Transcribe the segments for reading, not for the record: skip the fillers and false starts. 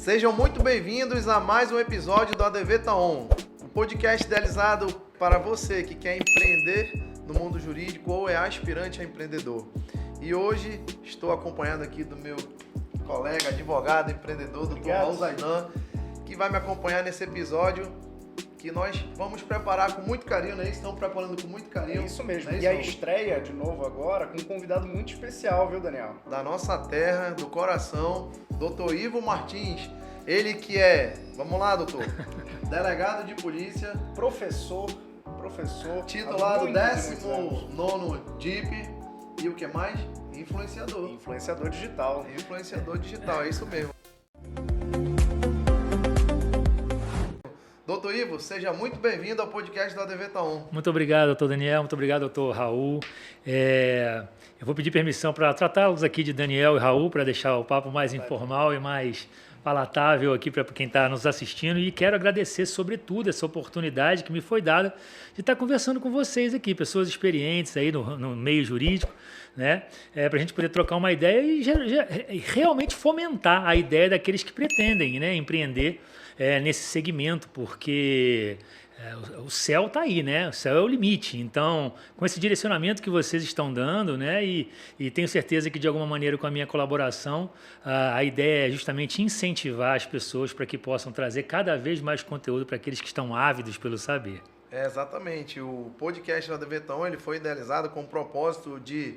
Sejam muito bem-vindos a mais um episódio do ADV Tá On, um podcast idealizado para você que quer empreender no mundo jurídico ou é aspirante a empreendedor. E hoje estou acompanhado aqui do meu colega, advogado, empreendedor, Dr. Raul Zaidan, que vai me acompanhar nesse episódio que nós vamos preparar com muito carinho, né? Estamos preparando com muito carinho. É isso mesmo. É isso, e a estreia de novo agora com um convidado muito especial, viu, Daniel? Da nossa terra, do coração, Dr. Ivo Martins. Ele que é, vamos lá, doutor, delegado de polícia, professor, titulado 19º DIP e o que mais? Influenciador. Influenciador digital. Influenciador digital, é isso mesmo. Doutor Ivo, seja muito bem-vindo ao podcast da ADV Tá On. Muito obrigado, doutor Daniel. Muito obrigado, doutor Raul. Eu vou pedir permissão para tratá-los aqui de Daniel e Raul, para deixar o papo mais informal e mais palatável aqui para quem está nos assistindo. E quero agradecer, sobretudo, essa oportunidade que me foi dada de estar conversando com vocês aqui, pessoas experientes aí no meio jurídico, né? Para a gente poder trocar uma ideia e realmente fomentar a ideia daqueles que pretendem, né, empreender nesse segmento, porque o céu está aí, né? O céu é o limite. Então, com esse direcionamento que vocês estão dando, né? E tenho certeza que, de alguma maneira, com a minha colaboração, a ideia é justamente incentivar as pessoas para que possam trazer cada vez mais conteúdo para aqueles que estão ávidos pelo saber. Exatamente. O podcast da ADV Tá On, ele foi idealizado com o propósito de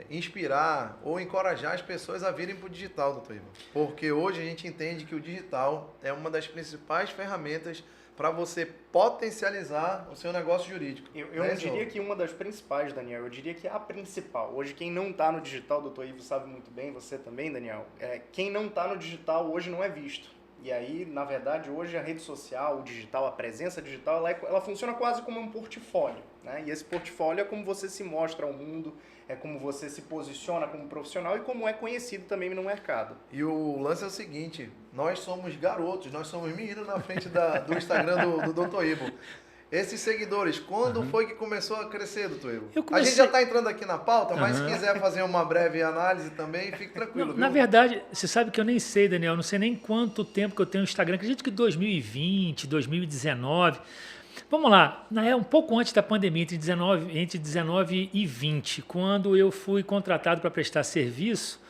inspirar ou encorajar as pessoas a virem para o digital, doutor Ivo. Porque hoje a gente entende que o digital é uma das principais ferramentas para você potencializar o seu negócio jurídico. Eu não diria que uma das principais, Daniel, eu diria que é a principal. Hoje quem não está no digital, doutor Ivo sabe muito bem, você também, Daniel, quem não está no digital hoje não é visto. E aí, na verdade, hoje a rede social, o digital, a presença digital, ela funciona quase como um portfólio, né? E esse portfólio é como você se mostra ao mundo, é como você se posiciona como profissional e como é conhecido também no mercado. E o lance é o seguinte, nós somos garotos, nós somos meninos na frente do Instagram do Dr. Ivo. Esses seguidores, quando foi que começou a crescer, doutor Ivo? A gente já está entrando aqui na pauta, mas se quiser fazer uma breve análise também, fique tranquilo. Não, na verdade, você sabe que eu nem sei, Daniel, não sei nem quanto tempo que eu tenho no Instagram. Acredito que 2020, 2019... Vamos lá, um pouco antes da pandemia, entre 19 e 20, quando eu fui contratado para prestar serviço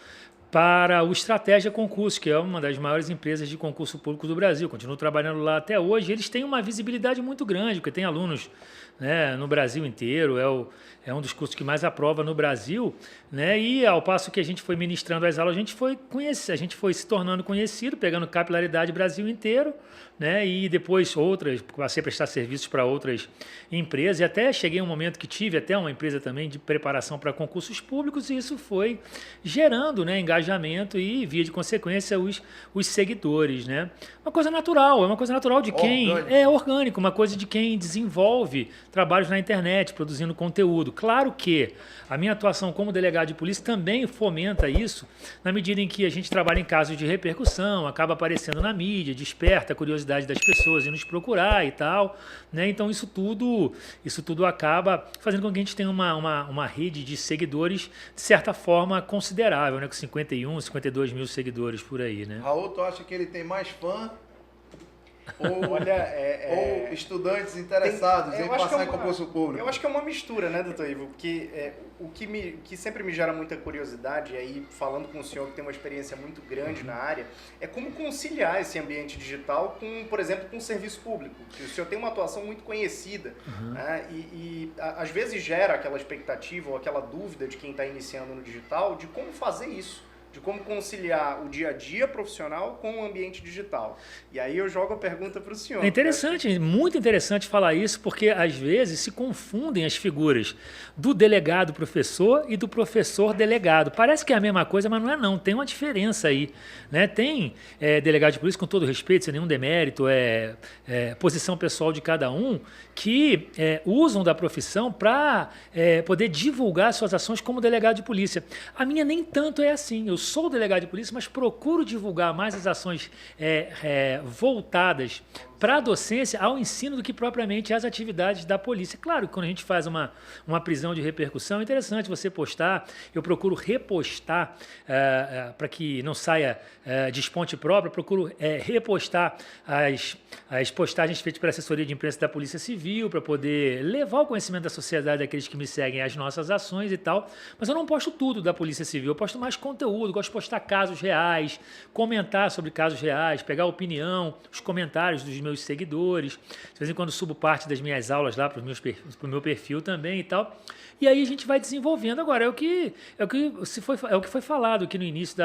para o Estratégia Concurso, que é uma das maiores empresas de concurso público do Brasil. Continuo trabalhando lá até hoje. Eles têm uma visibilidade muito grande, porque tem alunos, né, no Brasil inteiro, é um dos cursos que mais aprova no Brasil, né? E ao passo que a gente foi ministrando as aulas, a gente foi se tornando conhecido, pegando capilaridade Brasil inteiro, né? E depois passei a prestar serviços para outras empresas, e até cheguei a um momento que tive até uma empresa também de preparação para concursos públicos, e isso foi gerando, né, engajamento e, via de consequência, os seguidores, né? É uma coisa natural de quem... É orgânico, uma coisa de quem desenvolve trabalhos na internet, produzindo conteúdo. Claro que a minha atuação como delegado de polícia também fomenta isso, na medida em que a gente trabalha em casos de repercussão, acaba aparecendo na mídia, desperta a curiosidade das pessoas em nos procurar e tal, né? Então isso tudo acaba fazendo com que a gente tenha uma rede de seguidores, de certa forma, considerável, né? Com 51, 52 mil seguidores por aí, né? Raul, tu acha que ele tem mais fã? Ou estudantes interessados em passar em concurso público? Eu acho que é uma mistura, né, doutor Ivo? Porque o que sempre me gera muita curiosidade, e aí falando com o senhor que tem uma experiência muito grande na área, é como conciliar esse ambiente digital com, por exemplo, com o serviço público. Que o senhor tem uma atuação muito conhecida, né? E às vezes gera aquela expectativa ou aquela dúvida de quem está iniciando no digital de como fazer isso. De como conciliar o dia a dia profissional com o ambiente digital. E aí eu jogo a pergunta para o senhor. É interessante, muito interessante falar isso, porque às vezes se confundem as figuras do delegado professor e do professor delegado. Parece que é a mesma coisa, mas não é não, tem uma diferença aí, né? Tem delegado de polícia, com todo respeito, sem nenhum demérito, posição pessoal de cada um, que usam da profissão para poder divulgar suas ações como delegado de polícia. A minha nem tanto é assim. Eu sou delegado de polícia, mas procuro divulgar mais as ações voltadas para a docência ao ensino do que propriamente as atividades da polícia. Claro que quando a gente faz uma prisão de repercussão, é interessante você postar, eu procuro repostar para que não saia de fonte própria, procuro repostar as postagens feitas pela assessoria de imprensa da Polícia Civil, para poder levar o conhecimento da sociedade daqueles que me seguem às nossas ações e tal, mas eu não posto tudo da Polícia Civil, eu posto mais conteúdo, gosto de postar casos reais, comentar sobre casos reais, pegar a opinião, os comentários dos meus seguidores, de vez em quando subo parte das minhas aulas lá para o meu perfil também e tal, e aí a gente vai desenvolvendo. Agora, é o que foi falado aqui no início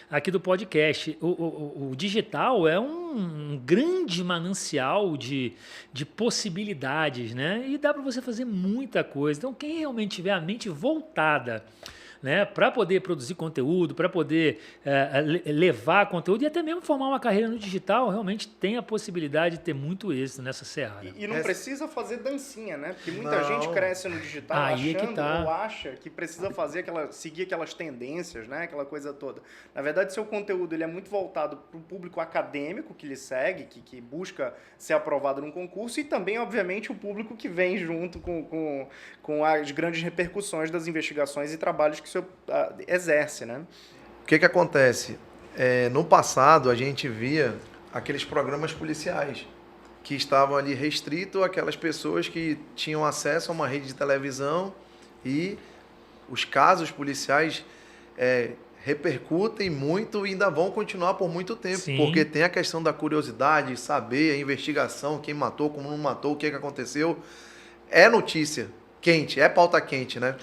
aqui do podcast, o digital é um grande manancial de possibilidades, né? E dá para você fazer muita coisa. Então, quem realmente tiver a mente voltada, né, para poder produzir conteúdo, para poder levar conteúdo e até mesmo formar uma carreira no digital, realmente tem a possibilidade de ter muito êxito nessa seara. E não precisa fazer dancinha, né? Porque muita gente cresce no digital ou acha que precisa seguir aquelas tendências, né? Aquela coisa toda. Na verdade, seu conteúdo ele é muito voltado para o público acadêmico que lhe segue, que busca ser aprovado num concurso, e também, obviamente, o público que vem junto com as grandes repercussões das investigações e trabalhos que o senhor exerce, né? O que acontece? No passado, a gente via aqueles programas policiais que estavam ali restritos àquelas pessoas que tinham acesso a uma rede de televisão, e os casos policiais repercutem muito e ainda vão continuar por muito tempo. Sim. Porque tem a questão da curiosidade, saber a investigação, quem matou, como não matou, o que aconteceu. É notícia quente, é pauta quente, né?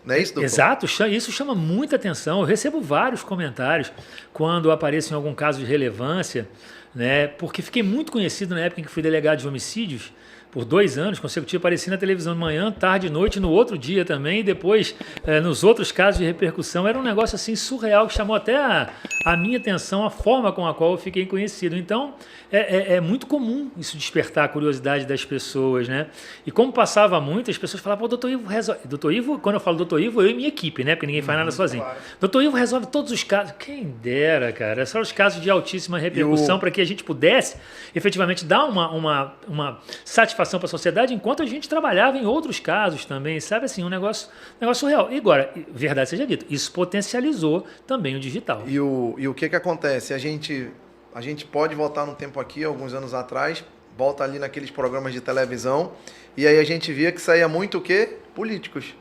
Não é isso, doutor? Exato, isso chama muita atenção. Eu recebo vários comentários quando apareço em algum caso de relevância, né? Porque fiquei muito conhecido na época em que fui delegado de homicídios. Por 2 anos consecutivos, apareci na televisão de manhã, tarde e noite, no outro dia também, e depois nos outros casos de repercussão. Era um negócio assim surreal, que chamou até a minha atenção, a forma com a qual eu fiquei conhecido. Então, é muito comum isso despertar a curiosidade das pessoas, né? E como passava muito, as pessoas falavam, pô, doutor Ivo resolve... Doutor Ivo, quando eu falo doutor Ivo, eu e minha equipe, né? Porque ninguém faz nada sozinho. Claro. Doutor Ivo resolve todos os casos. Quem dera, cara. É só os casos de altíssima repercussão para que a gente pudesse, efetivamente, dar uma satisfação para a sociedade, enquanto a gente trabalhava em outros casos também, sabe assim, um negócio surreal. E agora, verdade seja dita, isso potencializou também o digital. E o que acontece? A gente pode voltar no tempo aqui, alguns anos atrás, volta ali naqueles programas de televisão, e aí a gente via que saía muito o quê? Políticos.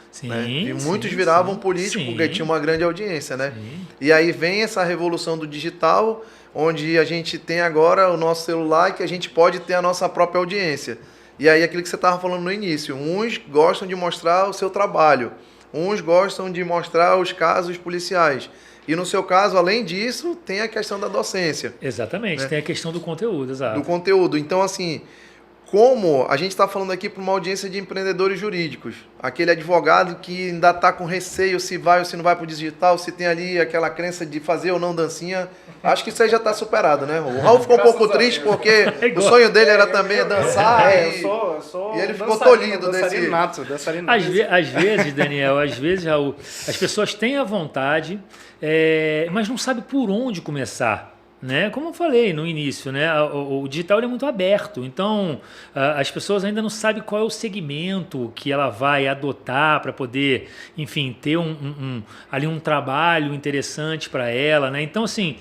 Sim, né? E muitos viravam políticos porque tinha uma grande audiência, né? Sim. E aí vem essa revolução do digital, onde a gente tem agora o nosso celular, que a gente pode ter a nossa própria audiência. E aí aquilo que você estava falando no início, uns gostam de mostrar o seu trabalho, uns gostam de mostrar os casos policiais. E no seu caso, além disso, tem a questão da docência. Exatamente, né? Tem a questão do conteúdo, exato. Do conteúdo. Então, assim, como a gente está falando aqui para uma audiência de empreendedores jurídicos, aquele advogado que ainda está com receio se vai ou se não vai para o digital, se tem ali aquela crença de fazer ou não dancinha, acho que isso aí já está superado, né? O Raul ficou um pouco triste porque o sonho dele era também dançar e ele ficou tolhido desse... Dançarino. Às vezes, Daniel, Raul, as pessoas têm a vontade, mas não sabem por onde começar. Né? Como eu falei no início, né? O digital é muito aberto, então as pessoas ainda não sabem qual é o segmento que ela vai adotar para poder, enfim, ter ali um trabalho interessante para ela, né? Então, assim,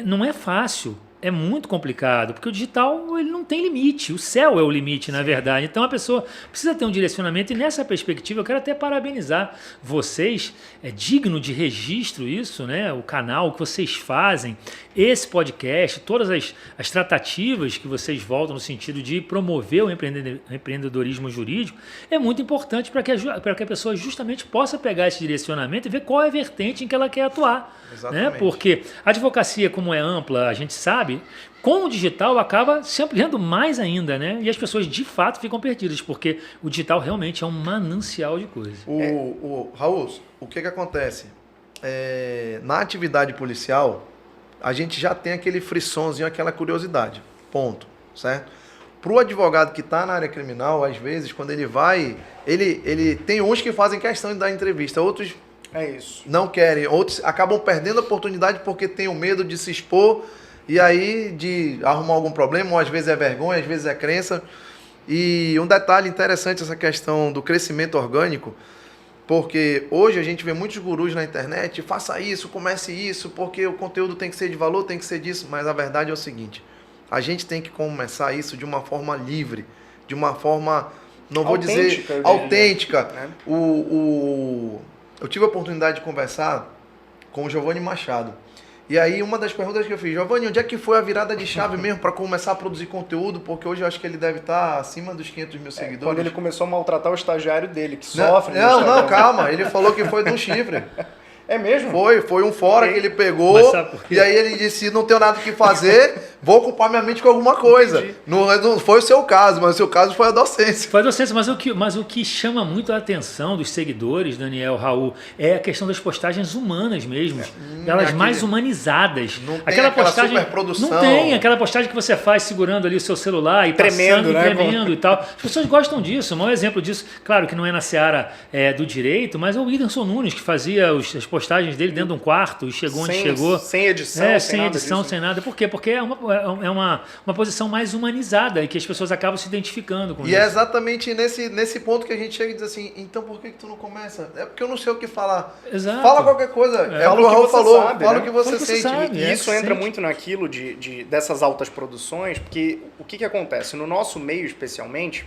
não é fácil. É muito complicado, porque o digital ele não tem limite, o céu é o limite, na verdade. Então a pessoa precisa ter um direcionamento, e nessa perspectiva eu quero até parabenizar vocês, é digno de registro isso, né? O canal que vocês fazem, esse podcast, todas as tratativas que vocês voltam no sentido de promover o empreendedorismo jurídico, é muito importante para que a pessoa justamente possa pegar esse direcionamento e ver qual é a vertente em que ela quer atuar. Né? Porque a advocacia, como é ampla, a gente sabe, com o digital acaba se ampliando mais ainda, né? E as pessoas de fato ficam perdidas, porque o digital realmente é um manancial de coisas. Raul, o que acontece? Na atividade policial, a gente já tem aquele frissonzinho, aquela curiosidade, ponto, certo? Para o advogado que está na área criminal, às vezes, quando ele vai, ele tem uns que fazem questão de dar entrevista, outros não querem, outros acabam perdendo a oportunidade porque têm o medo de se expor E aí, de arrumar algum problema, ou às vezes é vergonha, às vezes é crença. E um detalhe interessante, essa questão do crescimento orgânico, porque hoje a gente vê muitos gurus na internet, faça isso, comece isso, porque o conteúdo tem que ser de valor, tem que ser disso. Mas a verdade é o seguinte, a gente tem que começar isso de uma forma livre, de uma forma, não vou dizer autêntica. Eu tive a oportunidade de conversar com o Giovanni Machado. E aí uma das perguntas que eu fiz, Giovanni, onde é que foi a virada de chave mesmo para começar a produzir conteúdo? Porque hoje eu acho que ele deve estar acima dos 500 mil seguidores. Quando ele começou a maltratar o estagiário dele, que Não, sofre. não, calma. Ele falou que foi de um chifre. É mesmo? Foi um fora que ele pegou. E aí ele disse, não tenho nada que fazer, vou ocupar minha mente com alguma coisa. Não foi o seu caso, mas o seu caso foi a docência. Foi a docência, mas o que chama muito a atenção dos seguidores, Daniel, Raul, é a questão das postagens humanas mesmo. Elas mais humanizadas. Não tem aquela postagem, superprodução. Não tem aquela postagem que você faz segurando ali o seu celular e tremendo, passando e tremendo e tal. As pessoas gostam disso. O maior exemplo disso, claro que não é na seara do direito, mas é o Whindersson Nunes, que fazia as postagens dele dentro de um quarto e chegou onde chegou. Sem edição, sem edição, sem nada. Por quê? Porque é uma posição mais humanizada e que as pessoas acabam se identificando com isso. E é exatamente nesse ponto que a gente chega e diz assim, então por que tu não começa? É porque eu não sei o que falar. Exato. Fala qualquer coisa. É o que o Raul falou, fala o que você sente. E isso entra muito naquilo dessas altas produções, porque o que acontece? No nosso meio, especialmente,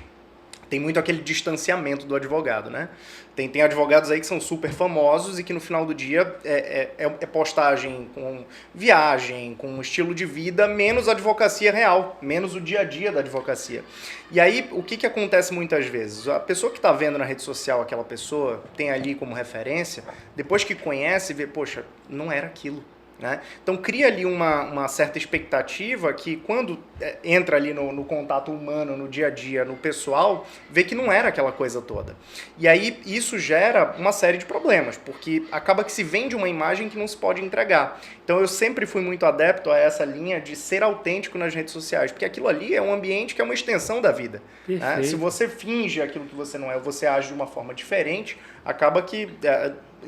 tem muito aquele distanciamento do advogado, né? Tem advogados aí que são super famosos e que no final do dia é postagem com viagem, com estilo de vida, menos advocacia real, menos o dia a dia da advocacia. E aí, o que acontece muitas vezes? A pessoa que está vendo na rede social aquela pessoa, tem ali como referência, depois que conhece, vê, poxa, não era aquilo. Né? Então cria ali uma certa expectativa que quando entra ali no contato humano, no dia a dia, no pessoal, vê que não era aquela coisa toda. E aí isso gera uma série de problemas, porque acaba que se vende uma imagem que não se pode entregar. Então eu sempre fui muito adepto a essa linha de ser autêntico nas redes sociais, porque aquilo ali é um ambiente que é uma extensão da vida. Né? Se você finge aquilo que você não é, ou você age de uma forma diferente, acaba que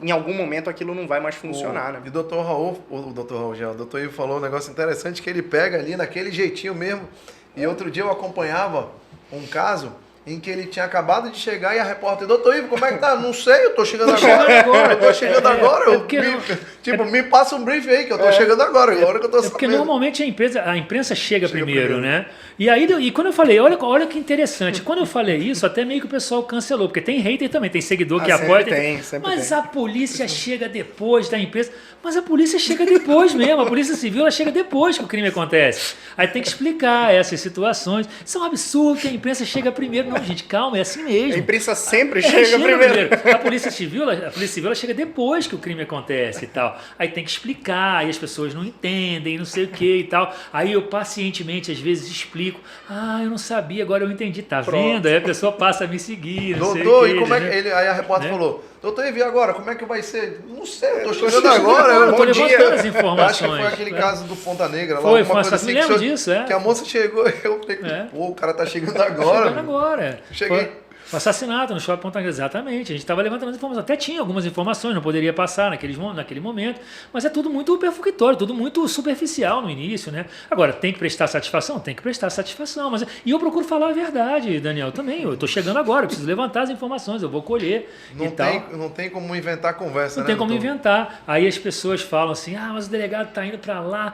em algum momento aquilo não vai mais funcionar, né? E o Dr. Raul, o Dr. Ivo falou um negócio interessante que ele pega ali naquele jeitinho mesmo. E outro dia eu acompanhava um caso em que ele tinha acabado de chegar e a repórter, doutor Ivo, como é que tá? Não sei, eu tô chegando agora. Eu tô chegando agora. Me passa um brief aí, que eu tô chegando agora, agora que eu tô sabendo. Porque normalmente a imprensa chega primeiro, né? E quando eu falei, olha que interessante, quando eu falei isso, até meio que o pessoal cancelou, porque tem hater também, tem seguidor que apoia. Mas a polícia chega depois da imprensa. Mas a polícia chega depois mesmo, a polícia civil ela chega depois que o crime acontece. Aí tem que explicar essas situações. Isso é um absurdo que a imprensa chega primeiro. Não, gente, calma, é assim mesmo. A imprensa sempre chega primeiro. A polícia civil ela chega depois que o crime acontece e tal. Aí tem que explicar, e as pessoas não entendem, não sei o que e tal. Aí eu pacientemente, às vezes, explico. Ah, eu não sabia, agora eu entendi. Tá vendo? Aí a pessoa passa a me seguir, não sei o que. E como é que ele, aí a repórter falou, doutor, e agora, como é que vai ser? Não sei, eu tô chegando agora. Eu tô levantando as informações. Acho que foi aquele caso do Ponta Negra. Foi uma coisa assim, lembro disso, que a moça chegou, eu falei, pô, o cara tá chegando agora. Chegando agora. Cheguei. O assassinato no Shopping Ponta Negra, exatamente. A gente estava levantando as informações. Até tinha algumas informações, não poderia passar naquele momento, mas é tudo muito perfunctório, tudo muito superficial no início, né? Agora, tem que prestar satisfação? Tem que prestar satisfação. E eu procuro falar a verdade, Daniel, também. Eu estou chegando agora, eu preciso levantar as informações, eu vou colher Não tem como inventar conversa, Não tem como inventar. Aí as pessoas falam assim, mas o delegado está indo para lá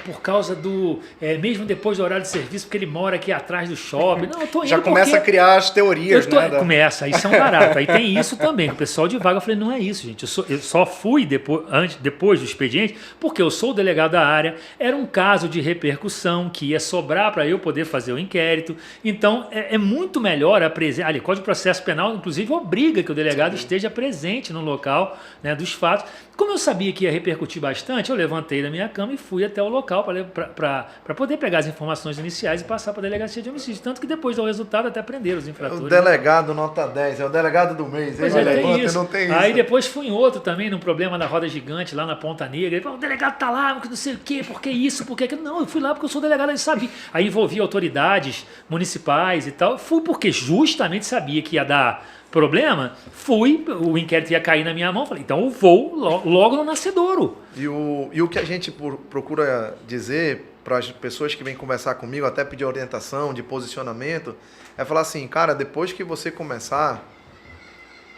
por causa do... mesmo depois do horário de serviço, porque ele mora aqui atrás do shopping. Não, eu tô indo já começa a criar as teorias, né? Começa, aí são baratos. Aí tem isso também. O pessoal de vaga, eu falei, não é isso, gente. Eu só fui depois do expediente porque eu sou o delegado da área. Era um caso de repercussão que ia sobrar para eu poder fazer o inquérito. Então, é muito melhor a presença. Ali, Código de Processo Penal, inclusive, obriga que o delegado esteja presente no local, né, dos fatos. Como eu sabia que ia repercutir bastante, eu levantei da minha cama e fui até o local para poder pegar as informações iniciais e passar para a delegacia de homicídio. Tanto que depois do resultado até prenderam os infratores. O delegado nota 10, é o delegado do mês. Pois tem isso. Não tem isso. Aí depois fui em outro também, num problema da roda gigante lá na Ponta Negra. Ele falou, o delegado tá lá, não sei o quê, por que isso, por que aquilo. Não, eu fui lá porque eu sou delegado, eu sabia. Aí envolvi autoridades municipais e tal. Fui porque justamente sabia que ia dar problema, fui, o inquérito ia cair na minha mão, falei, então eu vou logo no nascedouro. E o que a gente procura dizer para as pessoas que vêm conversar comigo, até pedir orientação de posicionamento, é falar assim, cara, depois que você começar,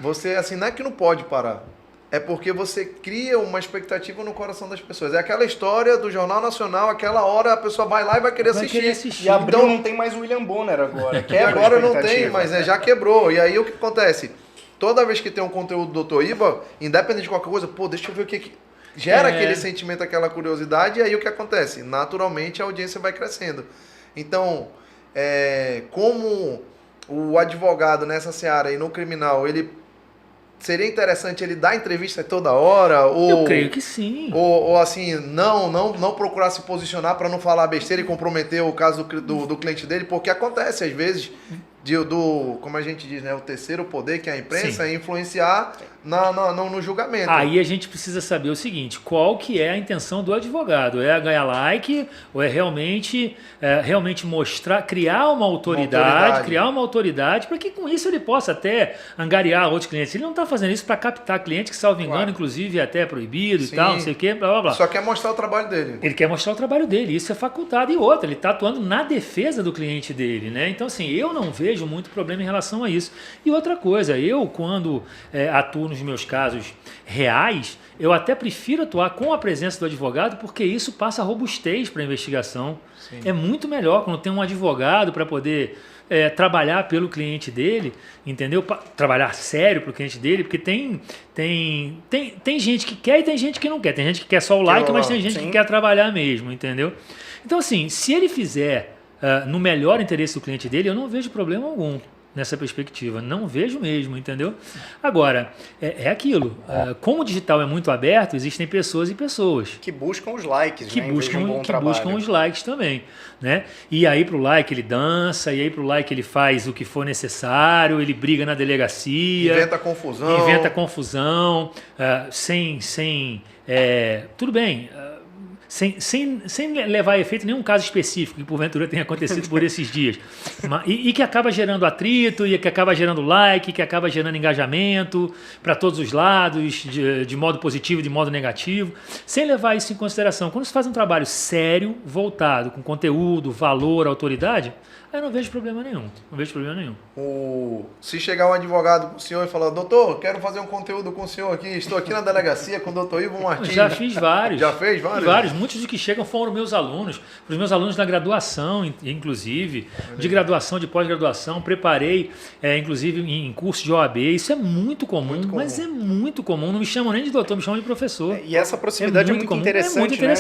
você, assim, não é que não pode parar, é porque você cria uma expectativa no coração das pessoas. É aquela história do Jornal Nacional, aquela hora a pessoa vai lá e vai querer assistir. E Abril não tem mais William Bonner agora. Que agora não tem, mas já quebrou. E aí o que acontece? Toda vez que tem um conteúdo do Dr. Iba, independente de qualquer coisa, pô, deixa eu ver o que gera aquele sentimento, aquela curiosidade, e aí o que acontece? Naturalmente a audiência vai crescendo. Então, como o advogado nessa seara e no criminal, ele seria interessante ele dar entrevista toda hora? Ou, eu creio que sim. Ou assim, não procurar se posicionar para não falar besteira e comprometer o caso do cliente dele, porque acontece às vezes como a gente diz, né, o terceiro poder, que é a imprensa, influenciar no julgamento. Aí a gente precisa saber o seguinte, qual que é a intenção do advogado? É ganhar like ou é realmente mostrar, criar uma autoridade para que com isso ele possa até angariar outros clientes. Ele não está fazendo isso para captar cliente, que salvo engano, inclusive é até proibido. Sim. E tal, não sei o quê, blá blá blá. Só quer mostrar o trabalho dele. Ele quer mostrar o trabalho dele, isso é facultado. E outra, ele está atuando na defesa do cliente dele, né? Então assim, eu não vejo muito problema em relação a isso. E outra coisa, eu quando atuo nos meus casos reais, eu até prefiro atuar com a presença do advogado, porque isso passa robustez para a investigação. Sim. É muito melhor quando tem um advogado para poder trabalhar pelo cliente dele, entendeu? Trabalhar sério para o cliente dele, porque tem gente que quer e tem gente que não quer. Tem gente que quer só o like, mas tem gente que quer trabalhar mesmo, entendeu? Então assim, se ele fizer no melhor interesse do cliente dele, eu não vejo problema algum nessa perspectiva. Não vejo mesmo, entendeu? Agora, é aquilo. Como o digital é muito aberto, existem pessoas e pessoas. Que buscam os likes, que buscam os likes também. Né? E aí pro like ele dança, e aí pro like ele faz o que for necessário, ele briga na delegacia. Inventa confusão. Tudo bem. Sem levar a efeito nenhum caso específico que porventura tenha acontecido por esses dias. E que acaba gerando atrito, e que acaba gerando like, que acaba gerando engajamento para todos os lados, de modo positivo e de modo negativo, sem levar isso em consideração. Quando se faz um trabalho sério, voltado, com conteúdo, valor, autoridade, aí eu não vejo problema nenhum. Se chegar um advogado com o senhor e falar, doutor, quero fazer um conteúdo com o senhor aqui, estou aqui na delegacia com o doutor Ivo Martins. Já fiz vários. Já fez vários? Muitos dos que chegam foram meus alunos, os meus alunos da graduação, inclusive, de graduação, de pós-graduação, preparei, inclusive, em curso de OAB. Isso é muito comum, mas é muito comum. Não me chamam nem de doutor, me chamam de professor. E essa proximidade é muito interessante, né?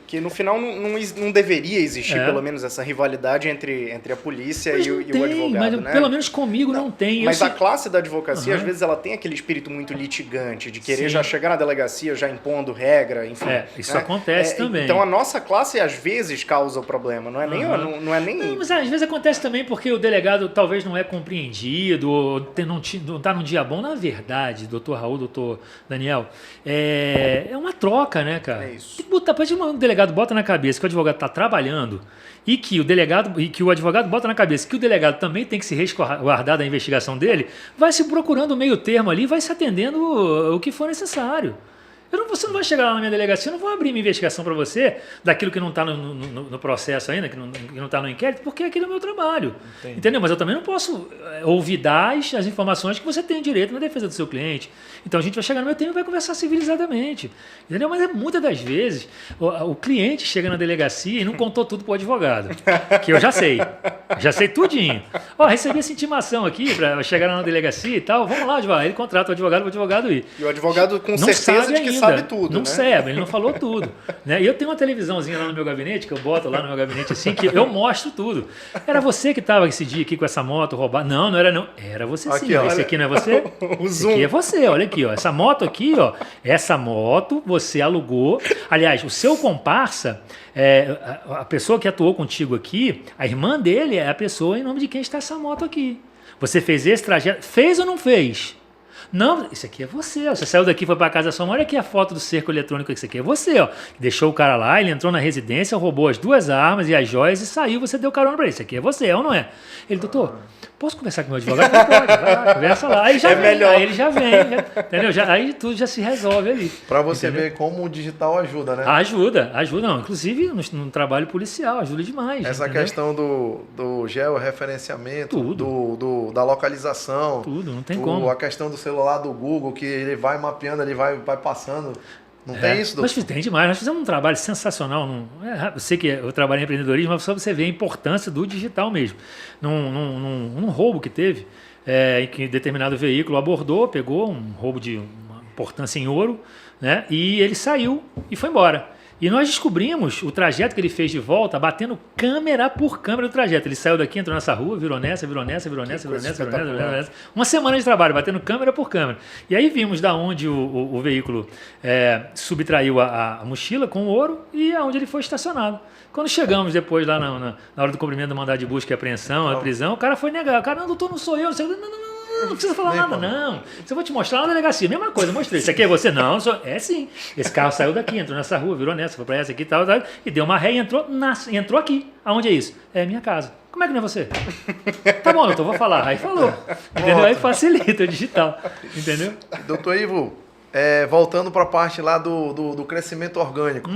Que no final não deveria existir, pelo menos, essa rivalidade entre a polícia e o advogado. Mas né? pelo menos comigo não tem. Mas a classe da advocacia, às vezes, ela tem aquele espírito muito litigante, de querer já chegar na delegacia, já impondo regra, enfim. Isso acontece também. Então a nossa classe, às vezes, causa o problema. Não é nem... Não, mas às vezes acontece também porque o delegado talvez não é compreendido, ou não está num dia bom. Na verdade, doutor Raul, doutor Daniel, é uma troca, né, cara? É isso. Depois o delegado bota na cabeça que o advogado está trabalhando e que o advogado bota na cabeça que o delegado também tem que se resguardar da investigação dele, vai se procurando o meio termo ali, vai se atendendo o que for necessário. Você não vai chegar lá na minha delegacia, eu não vou abrir minha investigação para você daquilo que não está no processo ainda, que não está no inquérito, porque aquele é o meu trabalho. Entendi. Entendeu? Mas eu também não posso olvidar as informações que você tem direito na defesa do seu cliente. Então a gente vai chegar no meu tempo e vai conversar civilizadamente. Entendeu? Mas muitas das vezes o cliente chega na delegacia e não contou tudo para o advogado, que eu já sei. Já sei tudinho. Recebi essa intimação aqui para chegar lá na delegacia e tal. Vamos lá, advogado. Ele contrata o advogado ir. E o advogado com certeza de que sabe tudo, não né? sabe, ele não falou tudo. Né? E eu tenho uma televisãozinha lá no meu gabinete, que eu boto lá no meu gabinete assim, que eu mostro tudo. Era você que estava esse dia aqui com essa moto roubada? Não era não. Era você sim. Aqui, esse aqui não é você? Esse aqui é você, olha aqui. Essa moto aqui, essa moto você alugou. Aliás, o seu comparsa, a pessoa que atuou contigo aqui, a irmã dele é a pessoa em nome de quem está essa moto aqui. Você fez esse trajeto? Fez ou não fez? Não, isso aqui é você. Ó. Você saiu daqui, foi para casa da sua mãe, olha aqui a foto do cerco eletrônico, isso aqui é você. Ó. Deixou o cara lá, ele entrou na residência, roubou as 2 armas e as joias e saiu, você deu carona para ele. Isso aqui é você, é ou não é? Ele, doutor, posso conversar com o meu advogado? Não pode, vai lá, conversa lá. Aí já vem, melhor. Aí ele já vem, entendeu? Aí tudo já se resolve ali. Para você entendeu? ver como o digital ajuda, né? Ajuda, não. Inclusive no trabalho policial, ajuda demais. Essa entendeu? questão do georreferenciamento, Tudo. da localização. Tudo, não tem como. A questão do celular do Google, que ele vai mapeando, ele vai passando. Não tem isso, Mas doutor? tem demais. Nós fizemos um trabalho sensacional. Eu sei que eu trabalhei em empreendedorismo, mas só você ver a importância do digital mesmo. Num roubo que teve, em que determinado veículo abordou, pegou um roubo de uma importância em ouro, né? E ele saiu e foi embora. E nós descobrimos o trajeto que ele fez de volta, batendo câmera por câmera do trajeto. Ele saiu daqui, entrou nessa rua, virou nessa. Uma semana de trabalho, batendo câmera por câmera. E aí vimos da onde o veículo subtraiu a mochila com o ouro e aonde ele foi estacionado. Quando chegamos depois lá na hora do cumprimento do mandado de busca e apreensão, a prisão, o cara foi negar. O cara, não, doutor, não sou eu. Não precisa falar nada, não. Eu vou te mostrar lá na delegacia. Mesma coisa, mostrei. Isso aqui é você? Não, sou... É sim. Esse carro saiu daqui, entrou nessa rua, virou nessa, foi pra essa aqui e tal, e deu uma ré e entrou aqui. Aonde é isso? É minha casa. Como é que não é você? Tá bom, doutor, vou falar. Aí falou. Entendeu? Aí facilita o digital. Entendeu? Doutor Ivo, voltando para a parte lá do crescimento orgânico.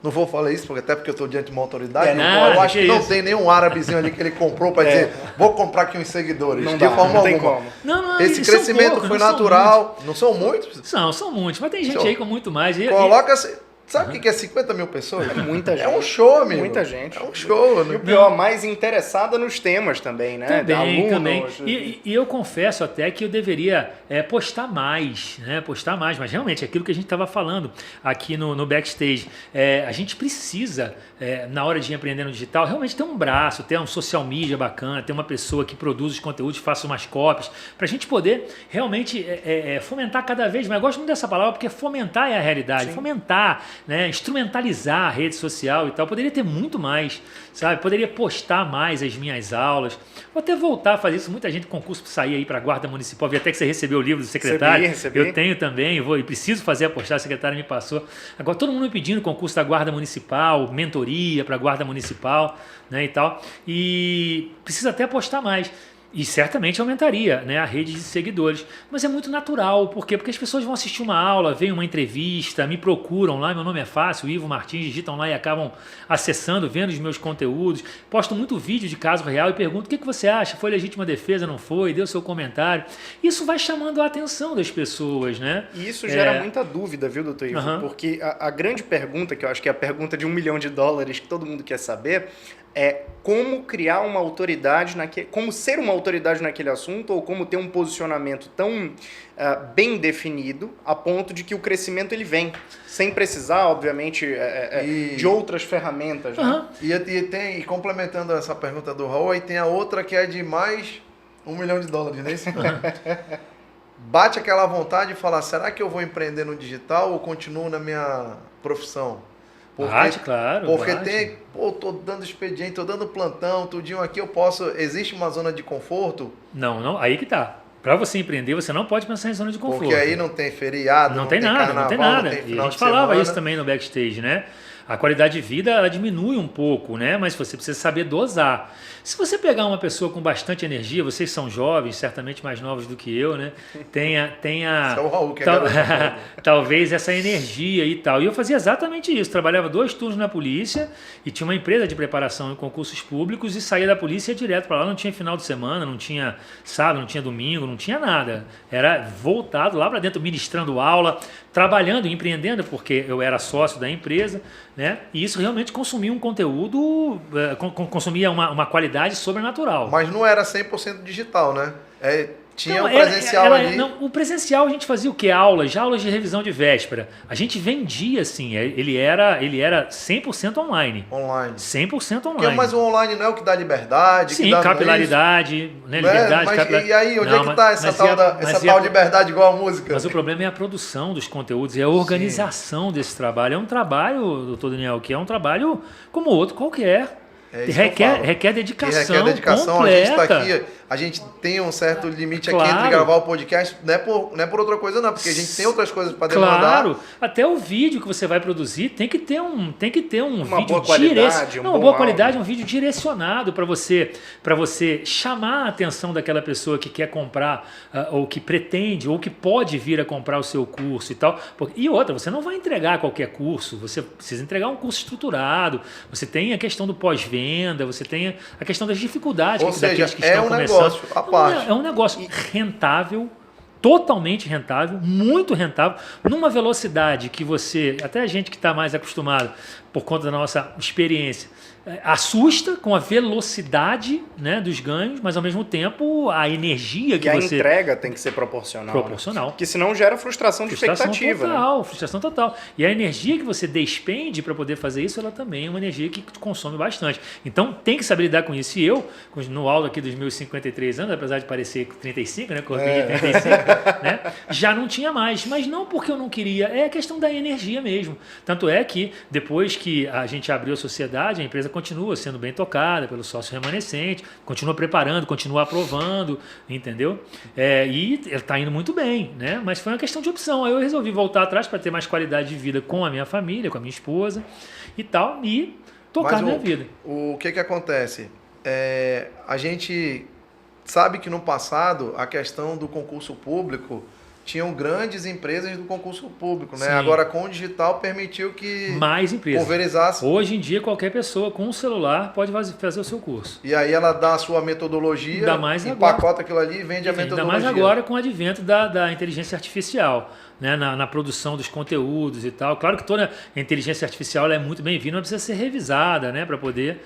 Não vou falar isso, até porque eu estou diante de uma autoridade. Eu acho que não tem nenhum árabezinho ali que ele comprou para dizer, vou comprar aqui uns seguidores. Não de dá, forma não tem alguma. como. Não, Esse crescimento foi natural. Não são muitos? São muitos, mas tem gente aí com muito mais. Coloca... Sabe o que é 50 mil pessoas? É muita gente. É um show, amigo. Muita gente. É um show. E o pior, mais interessada nos temas também, né? Também. Alunos. E eu confesso até que eu deveria postar mais, né? Postar mais, mas realmente aquilo que a gente estava falando aqui no backstage. A gente precisa, na hora de empreender no digital, realmente ter um braço, ter um social media bacana, ter uma pessoa que produz os conteúdos, faça umas cópias, para a gente poder realmente fomentar cada vez mais. Eu gosto muito dessa palavra porque fomentar é a realidade. Sim. Fomentar, né, instrumentalizar a rede social e tal, poderia ter muito mais, sabe? Poderia postar mais as minhas aulas, vou até voltar a fazer isso. Muita gente concurso para sair aí para a Guarda Municipal, vi até que você recebeu o livro do secretário. Recebi. Eu tenho também, e preciso fazer a postagem, a secretária me passou. Agora todo mundo me pedindo concurso da Guarda Municipal, mentoria para a Guarda Municipal, né, e tal, e preciso até postar mais. E certamente aumentaria, né, a rede de seguidores. Mas é muito natural. Por quê? Porque as pessoas vão assistir uma aula, veem uma entrevista, me procuram lá, meu nome é fácil, Ivo Martins, digitam lá e acabam acessando, vendo os meus conteúdos. Posto muito vídeo de caso real e pergunto: o que você acha? Foi legítima defesa? Não foi? Deu seu comentário. Isso vai chamando a atenção das pessoas, né? E isso gera muita dúvida, viu, doutor Ivo? Porque a grande pergunta, que eu acho que é a pergunta de $1 milhão que todo mundo quer saber, é como criar uma autoridade, como ser uma autoridade naquele assunto, ou como ter um posicionamento tão bem definido a ponto de que o crescimento ele vem, sem precisar, obviamente, de outras ferramentas. Né? E complementando essa pergunta do Raul, aí tem a outra que é de mais $1 milhão, não é isso? Bate aquela vontade de falar, será que eu vou empreender no digital ou continuo na minha profissão? Porque tem, tô dando expediente, tô dando plantão, tudinho aqui, existe uma zona de conforto? Não, aí que tá. Para você empreender, você não pode pensar em zona de conforto. Porque aí não tem feriado, não tem nada, carnaval, não tem nada. E a gente falava isso também no backstage, né? A qualidade de vida, ela diminui um pouco, né? Mas você precisa saber dosar. Se você pegar uma pessoa com bastante energia, vocês são jovens, certamente mais novos do que eu, né? Tenha é o Raul, que talvez essa energia e tal. E eu fazia exatamente isso. Trabalhava 2 turnos na polícia e tinha uma empresa de preparação em concursos públicos e saía da polícia e ia direto para lá. Não tinha final de semana, não tinha sábado, não tinha domingo, não tinha nada. Era voltado lá para dentro, ministrando aula, trabalhando, empreendendo, porque eu era sócio da empresa, né? E isso realmente consumia um conteúdo, consumia uma qualidade sobrenatural. Mas não era 100% digital, né? Tinha o presencial ali. O presencial a gente fazia o quê? Aulas de revisão de véspera. A gente vendia, assim, ele era 100% online. 100% online. Mas o online não é o que dá liberdade? Sim, capilaridade, né? Liberdade, E aí, onde é que está essa tal liberdade igual a música? Mas o problema é a produção dos conteúdos e a organização desse trabalho. É um trabalho, doutor Daniel, que é um trabalho como outro qualquer. Requer dedicação completa. A gente está aqui a gente tem um certo limite aqui Claro. entre gravar o podcast, não é por outra coisa não, porque a gente tem outras coisas para demandar. Claro, até o vídeo que você vai produzir tem que ter um Uma vídeo boa qualidade, uma bom boa áudio. qualidade, um vídeo direcionado para você chamar a atenção daquela pessoa que quer comprar ou que pretende ou que pode vir a comprar o seu curso e tal. E outra, você não vai entregar qualquer curso, você precisa entregar um curso estruturado, você tem a questão do pós-venda, você tem a questão das dificuldades Ou seja, daqueles que é estão um começando. negócio à parte. É um negócio rentável, totalmente rentável, muito rentável, numa velocidade que você, até a gente que está mais acostumado por conta da nossa experiência, assusta com a velocidade, né, dos ganhos, mas ao mesmo tempo a energia que E a você... entrega tem que ser proporcional. Proporcional. Né? Porque senão gera frustração de expectativa. Né? Frustração total. E a energia que você despende para poder fazer isso, ela também é uma energia que consome bastante. Então tem que saber lidar com isso. E eu, no alto aqui dos meus 53 anos, apesar de parecer 35, né, corpinho de 35, né, já não tinha mais. Mas não porque eu não queria, é a questão da energia mesmo. Tanto é que depois que a gente abriu a sociedade, a empresa continua sendo bem tocada pelo sócio remanescente, continua preparando, continua aprovando, entendeu? E ele está indo muito bem, né? Mas foi uma questão de opção. Aí eu resolvi voltar atrás para ter mais qualidade de vida com a minha família, com a minha esposa e tal, e tocar a minha vida. O que acontece? A gente sabe que no passado a questão do concurso público tinham grandes empresas do concurso público, né? Sim. Agora com o digital permitiu que mais empresas. pulverizasse. Hoje em dia qualquer pessoa com um celular pode fazer o seu curso. E aí ela dá a sua metodologia, Ainda mais empacota agora. aquilo ali e vende a metodologia. Ainda mais agora com o advento da inteligência artificial, né? Na produção dos conteúdos e tal. Claro que toda a inteligência artificial ela é muito bem-vinda, mas precisa ser revisada, né? Para poder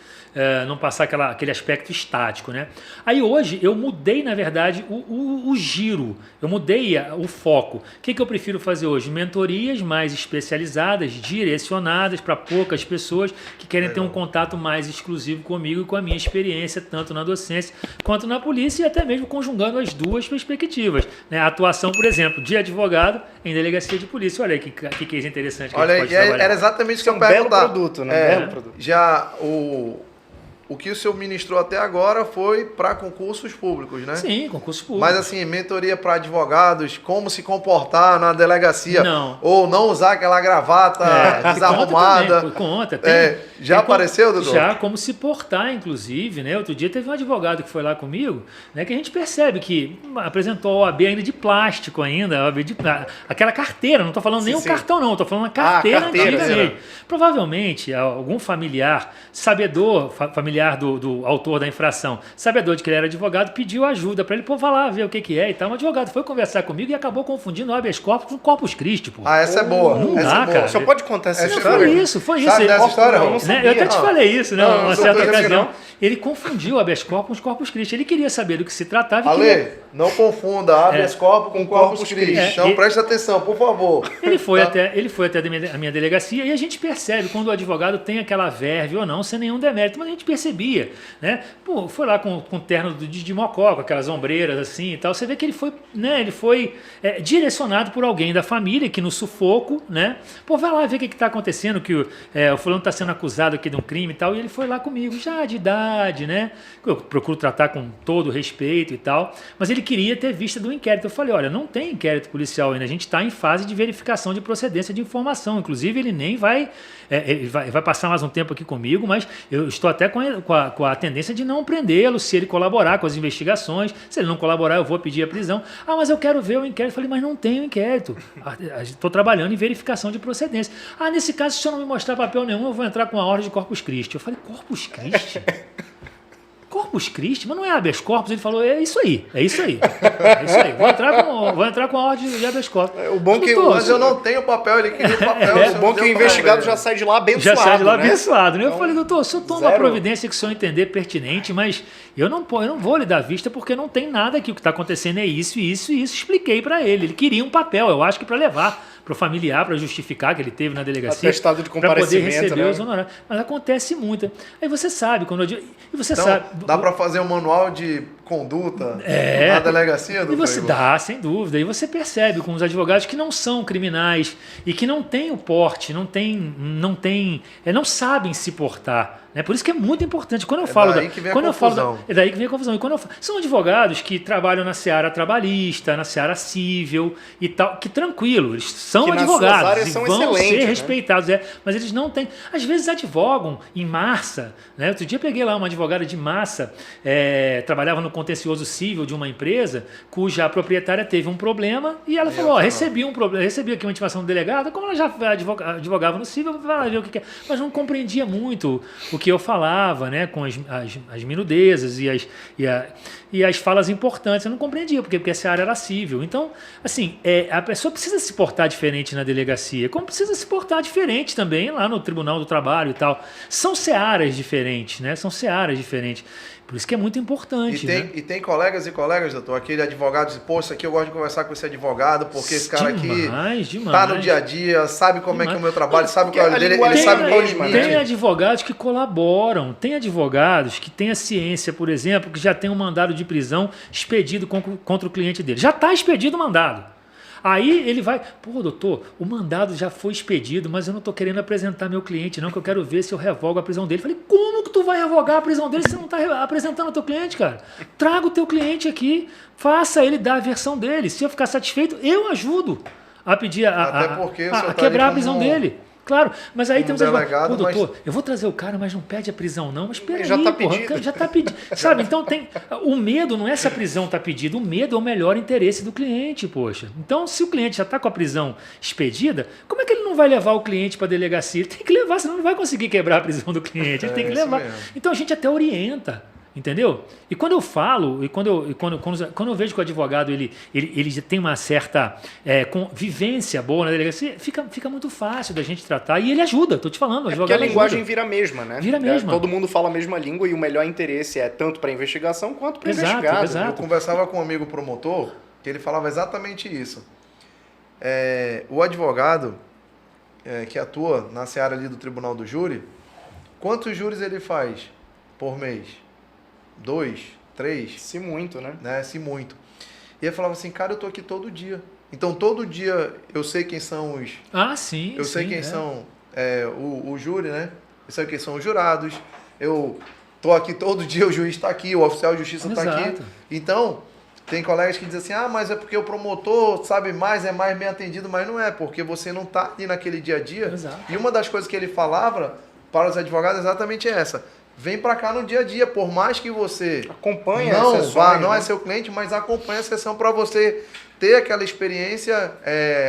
não passar aquele aspecto estático, né? Aí hoje eu mudei, na verdade, o giro, eu mudei o foco. O que eu prefiro fazer hoje? Mentorias mais especializadas, direcionadas para poucas pessoas que querem ter um contato mais exclusivo comigo e com a minha experiência, tanto na docência quanto na polícia, e até mesmo conjugando as duas perspectivas, né? A atuação, por exemplo, de advogado em delegacia de polícia. Olha aí que case interessante que Olha, a gente pode trabalhar. era exatamente isso que eu Um belo perguntar. produto, né? Belo produto. Já o que o senhor ministrou até agora foi para concursos públicos, né? Sim, concurso público. Mas assim, mentoria para advogados, como se comportar na delegacia. Não. Ou não usar aquela gravata desarrumada. Conta. Já apareceu, doutor? Já como se portar, inclusive, né? Outro dia teve um advogado que foi lá comigo, né? Que a gente percebe que apresentou a OAB ainda de plástico ainda, aquela carteira, não estou falando nem o cartão não, estou falando a carteira antiga mesmo. Provavelmente algum familiar, familiar do autor da infração, sabedor de que ele era advogado, pediu ajuda para ele, vai lá ver o que é e tal. Um advogado foi conversar comigo e acabou confundindo o habeas corpus com Corpus Christi, pô. Essa é boa. Não essa dá, é boa. cara. Só pode contar essa Essa história? Foi isso. Sabe dessa história? Né? Eu até te falei isso, né? Não, Uma sou certa coisa assim, ocasião. não. Ele confundiu o habeas corpus com Corpus Christi. Ele queria saber do que se tratava. Ale, não confunda habeas corpus com Corpus Christi. Então preste atenção, por favor. Ele foi até a minha delegacia e a gente percebe quando o advogado tem aquela verve ou não, sem nenhum demérito, mas a gente percebia, né? Pô, foi lá com o terno de mocó, com aquelas ombreiras assim e tal. Você vê que ele foi, né? Ele foi direcionado por alguém da família que no sufoco, né? Pô, vai lá ver o que está acontecendo, que o fulano está sendo acusado aqui de um crime e tal. E ele foi lá comigo, já de idade, né? Eu procuro tratar com todo respeito e tal, mas ele queria ter vista do inquérito. Eu falei, olha, não tem inquérito policial ainda, a gente está em fase de verificação de procedência de informação. Inclusive, ele nem vai, ele vai passar mais um tempo aqui comigo, mas eu estou até com a tendência de não prendê-lo se ele colaborar com as investigações. Se ele não colaborar, eu vou pedir a prisão. Ah, mas eu quero ver o inquérito. Eu falei, mas não tem o inquérito. Estou trabalhando em verificação de procedência. Ah, nesse caso, se eu não me mostrar papel nenhum, eu vou entrar com a ordem de Corpus Christi. Eu falei, Corpus Christi? Corpus Christi? Mas não é habeas corpus? Ele falou, é isso aí. Vou entrar com a ordem de habeas corpus. O bom que mas eu não tenho papel, ele queria papel. O bom que o investigado já sai de lá abençoado. Já sai de lá né? abençoado, né? Eu Então, falei, doutor, se eu tomo a providência que o senhor entender pertinente, mas eu não vou lhe dar vista porque não tem nada aqui. O que está acontecendo é isso, isso e isso. Expliquei para ele. Ele queria um papel, eu acho que para levar para o familiar, para justificar que ele teve na delegacia, atestado de para poder comparecimento, receber né? os honorários. Mas acontece muito. Aí você sabe, quando eu digo... E você Então, sabe... dá para fazer um manual de conduta na delegacia, doutor E você Igor? dá, sem dúvida. E você percebe com os advogados que não são criminais e que não têm o porte, não sabem se portar. Né? Por isso que é muito importante. Quando eu falo daí que vem a quando eu falo confusão. é daí que vem a confusão. E quando são advogados que trabalham na seara trabalhista, na seara civil e tal, que tranquilo, eles são Que nas suas advogados áreas e são vão excelentes, ser né? respeitados, mas eles não têm. Às vezes advogam em massa. Né? Outro dia eu peguei lá uma advogada de massa, trabalhava no contencioso civil de uma empresa, cuja proprietária teve um problema e ela falou: recebi um problema, recebi aqui uma intimação do delegado, como ela já advogava no civil, vai ver o que é. Mas não compreendia muito o que eu falava, né, com as minudezas e as falas importantes. Eu não compreendia, porque essa área era civil. Então, assim, a pessoa precisa se portar diferente na delegacia, como precisa se portar diferente também lá no Tribunal do Trabalho e tal. São searas diferentes, né? São searas diferentes. Por isso que é muito importante. E tem colegas e colegas, doutor, aquele advogado diz, pô, isso aqui eu gosto de conversar com esse advogado, porque esse cara aqui tá no dia a dia, sabe como é que é o meu trabalho, sabe qual é o dele, ele sabe qual é o limite. Tem advogados que colaboram, tem advogados que têm a ciência, por exemplo, que já tem um mandado de prisão expedido contra o cliente dele. Já está expedido o mandado. Aí ele vai, pô, doutor, o mandado já foi expedido, mas eu não estou querendo apresentar meu cliente, não, que eu quero ver se eu revogo a prisão dele. Falei, como que tu vai revogar a prisão dele se você não está apresentando o teu cliente, cara? Traga o teu cliente aqui, faça ele dar a versão dele. Se eu ficar satisfeito, eu ajudo a pedir a quebrar a prisão dele. Claro, mas aí temos delegado, doutor, eu vou trazer o cara, mas não pede a prisão não, mas peraí, já tá pedido. Já está pedido. Sabe, então o medo não é se a prisão está pedida, o medo é o melhor interesse do cliente, poxa. Então, se o cliente já está com a prisão expedida, como é que ele não vai levar o cliente para a delegacia? Ele tem que levar, senão não vai conseguir quebrar a prisão do cliente, ele tem que levar. Mesmo. Então a gente até orienta. Entendeu? E quando eu falo, quando eu vejo que o advogado ele tem uma certa vivência boa na delegacia, fica muito fácil da gente tratar e ele ajuda, estou te falando. O advogado porque a linguagem ajuda. vira a mesma, né? Vira a mesma. Todo mundo fala a mesma língua e o melhor interesse é tanto para a investigação quanto para o investigado. Exato. Eu conversava com um amigo promotor que ele falava exatamente isso. O advogado que atua na seara ali do Tribunal do Júri, quantos júris ele faz por mês? 2, 3. Se muito, né? Se muito. E ele falava assim, cara, eu tô aqui todo dia. Então, todo dia eu sei quem são os... sim. Eu sei quem são o júri, né? Eu sei quem são os jurados. Eu tô aqui todo dia, o juiz está aqui, o oficial de justiça está aqui. Então, tem colegas que dizem assim, mas é porque o promotor sabe mais, é mais bem atendido, mas não é, porque você não está ali naquele dia a dia. Exato. E uma das coisas que ele falava para os advogados é exatamente essa. Vem para cá no dia a dia, por mais que você acompanhe não é seu cliente, mas acompanha a sessão para você ter aquela experiência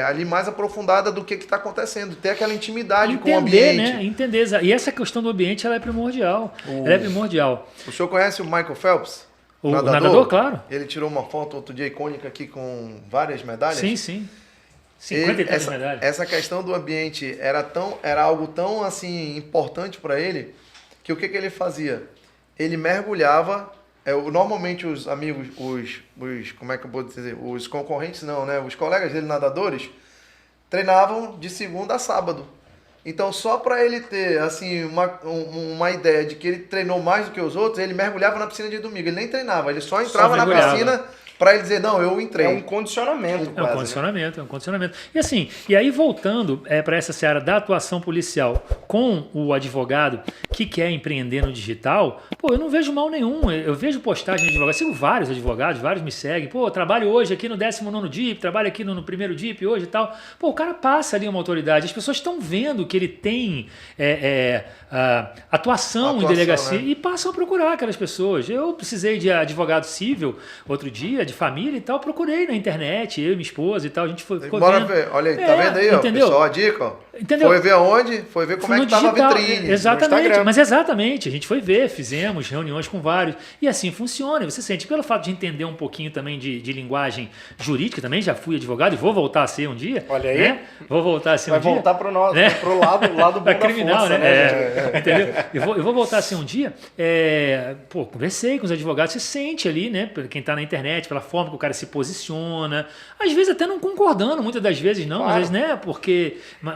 ali mais aprofundada do que está acontecendo, ter aquela intimidade com o ambiente. Né? Entender. E essa questão do ambiente ela é primordial. Ela é primordial. O senhor conhece o Michael Phelps? O nadador, claro. Ele tirou uma foto outro dia icônica aqui com várias medalhas. Sim. 53 medalhas. Essa questão do ambiente era algo tão assim importante para ele que o que ele fazia? Ele mergulhava. Normalmente os amigos, como é que eu vou dizer? Os concorrentes não, né? Os colegas dele nadadores treinavam de segunda a sábado. Então, só para ele ter assim uma ideia de que ele treinou mais do que os outros, ele mergulhava na piscina de domingo. Ele nem treinava, ele só entrava na piscina para ele dizer, não, eu entrei. É um condicionamento quase. É um condicionamento. E aí voltando para essa seara da atuação policial com o advogado que quer empreender no digital, eu não vejo mal nenhum. Eu vejo postagem de advogado, sigo vários advogados, vários me seguem. Trabalho hoje aqui no 19º DIP, trabalho aqui no 1º DIP hoje e tal. O cara passa ali uma autoridade. As pessoas estão vendo que ele tem atuação em delegacia, né? E passam a procurar aquelas pessoas. Eu precisei de advogado civil outro dia, de família e tal, procurei na internet, eu e minha esposa e tal, a gente ficou vendo. Ver. Olha aí, tá vendo aí, entendeu? Pessoal, a dica, ó. Entendeu? Foi ver aonde? Foi ver como é que estava a vitrine. Exatamente, mas exatamente, a gente foi ver, fizemos reuniões com vários, e assim funciona, você sente, pelo fato de entender um pouquinho também de linguagem jurídica, também já fui advogado e vou voltar a ser um dia. Olha aí. Né? Vou voltar a ser um dia. Vai voltar pro lado bom da criminal, força, né? Entendeu? Eu vou voltar a ser um dia, conversei com os advogados, você sente ali, né, quem está na internet, pela forma que o cara se posiciona, às vezes até não concordando, muitas das vezes não, claro. Às vezes, né,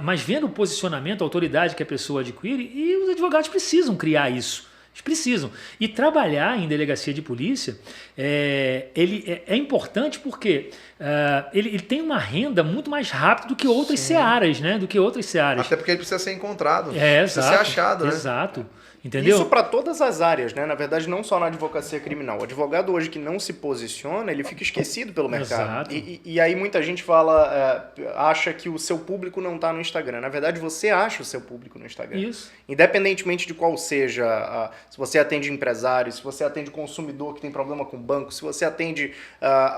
mas vendo o posicionamento, a autoridade que a pessoa adquire, e os advogados precisam criar isso. Eles precisam. E trabalhar em delegacia de polícia ele é importante porque ele tem uma renda muito mais rápida do que outras searas, né? Do que outras searas. Até porque ele precisa ser encontrado. Precisa ser achado, né? Exato. Entendeu? Isso para todas as áreas, né? Na verdade, não só na advocacia criminal. O advogado hoje que não se posiciona, ele fica esquecido pelo mercado. E aí muita gente fala, acha que o seu público não está no Instagram. Na verdade, você acha o seu público no Instagram. Isso. Independentemente de qual seja, se você atende empresários, se você atende consumidor que tem problema com banco, se você atende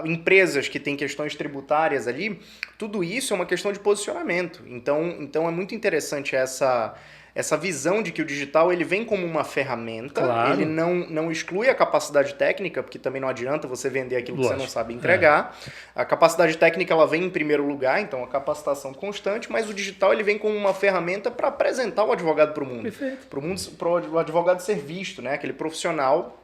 empresas que têm questões tributárias ali, tudo isso é uma questão de posicionamento. Então é muito interessante essa visão de que o digital ele vem como uma ferramenta, ele não exclui a capacidade técnica, porque também não adianta você vender aquilo que você não sabe entregar. A capacidade técnica ela vem em primeiro lugar, então a capacitação constante, mas o digital ele vem como uma ferramenta para apresentar o advogado para o mundo. Perfeito. Para o advogado ser visto, né? Aquele profissional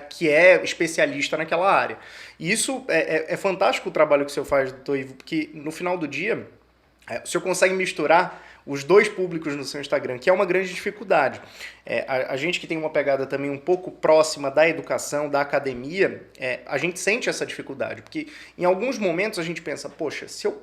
que é especialista naquela área. E isso é fantástico o trabalho que o senhor faz, doutor Ivo, porque no final do dia o senhor consegue misturar os dois públicos no seu Instagram, que é uma grande dificuldade. A gente que tem uma pegada também um pouco próxima da educação, da academia, a gente sente essa dificuldade, porque em alguns momentos a gente pensa, poxa, se eu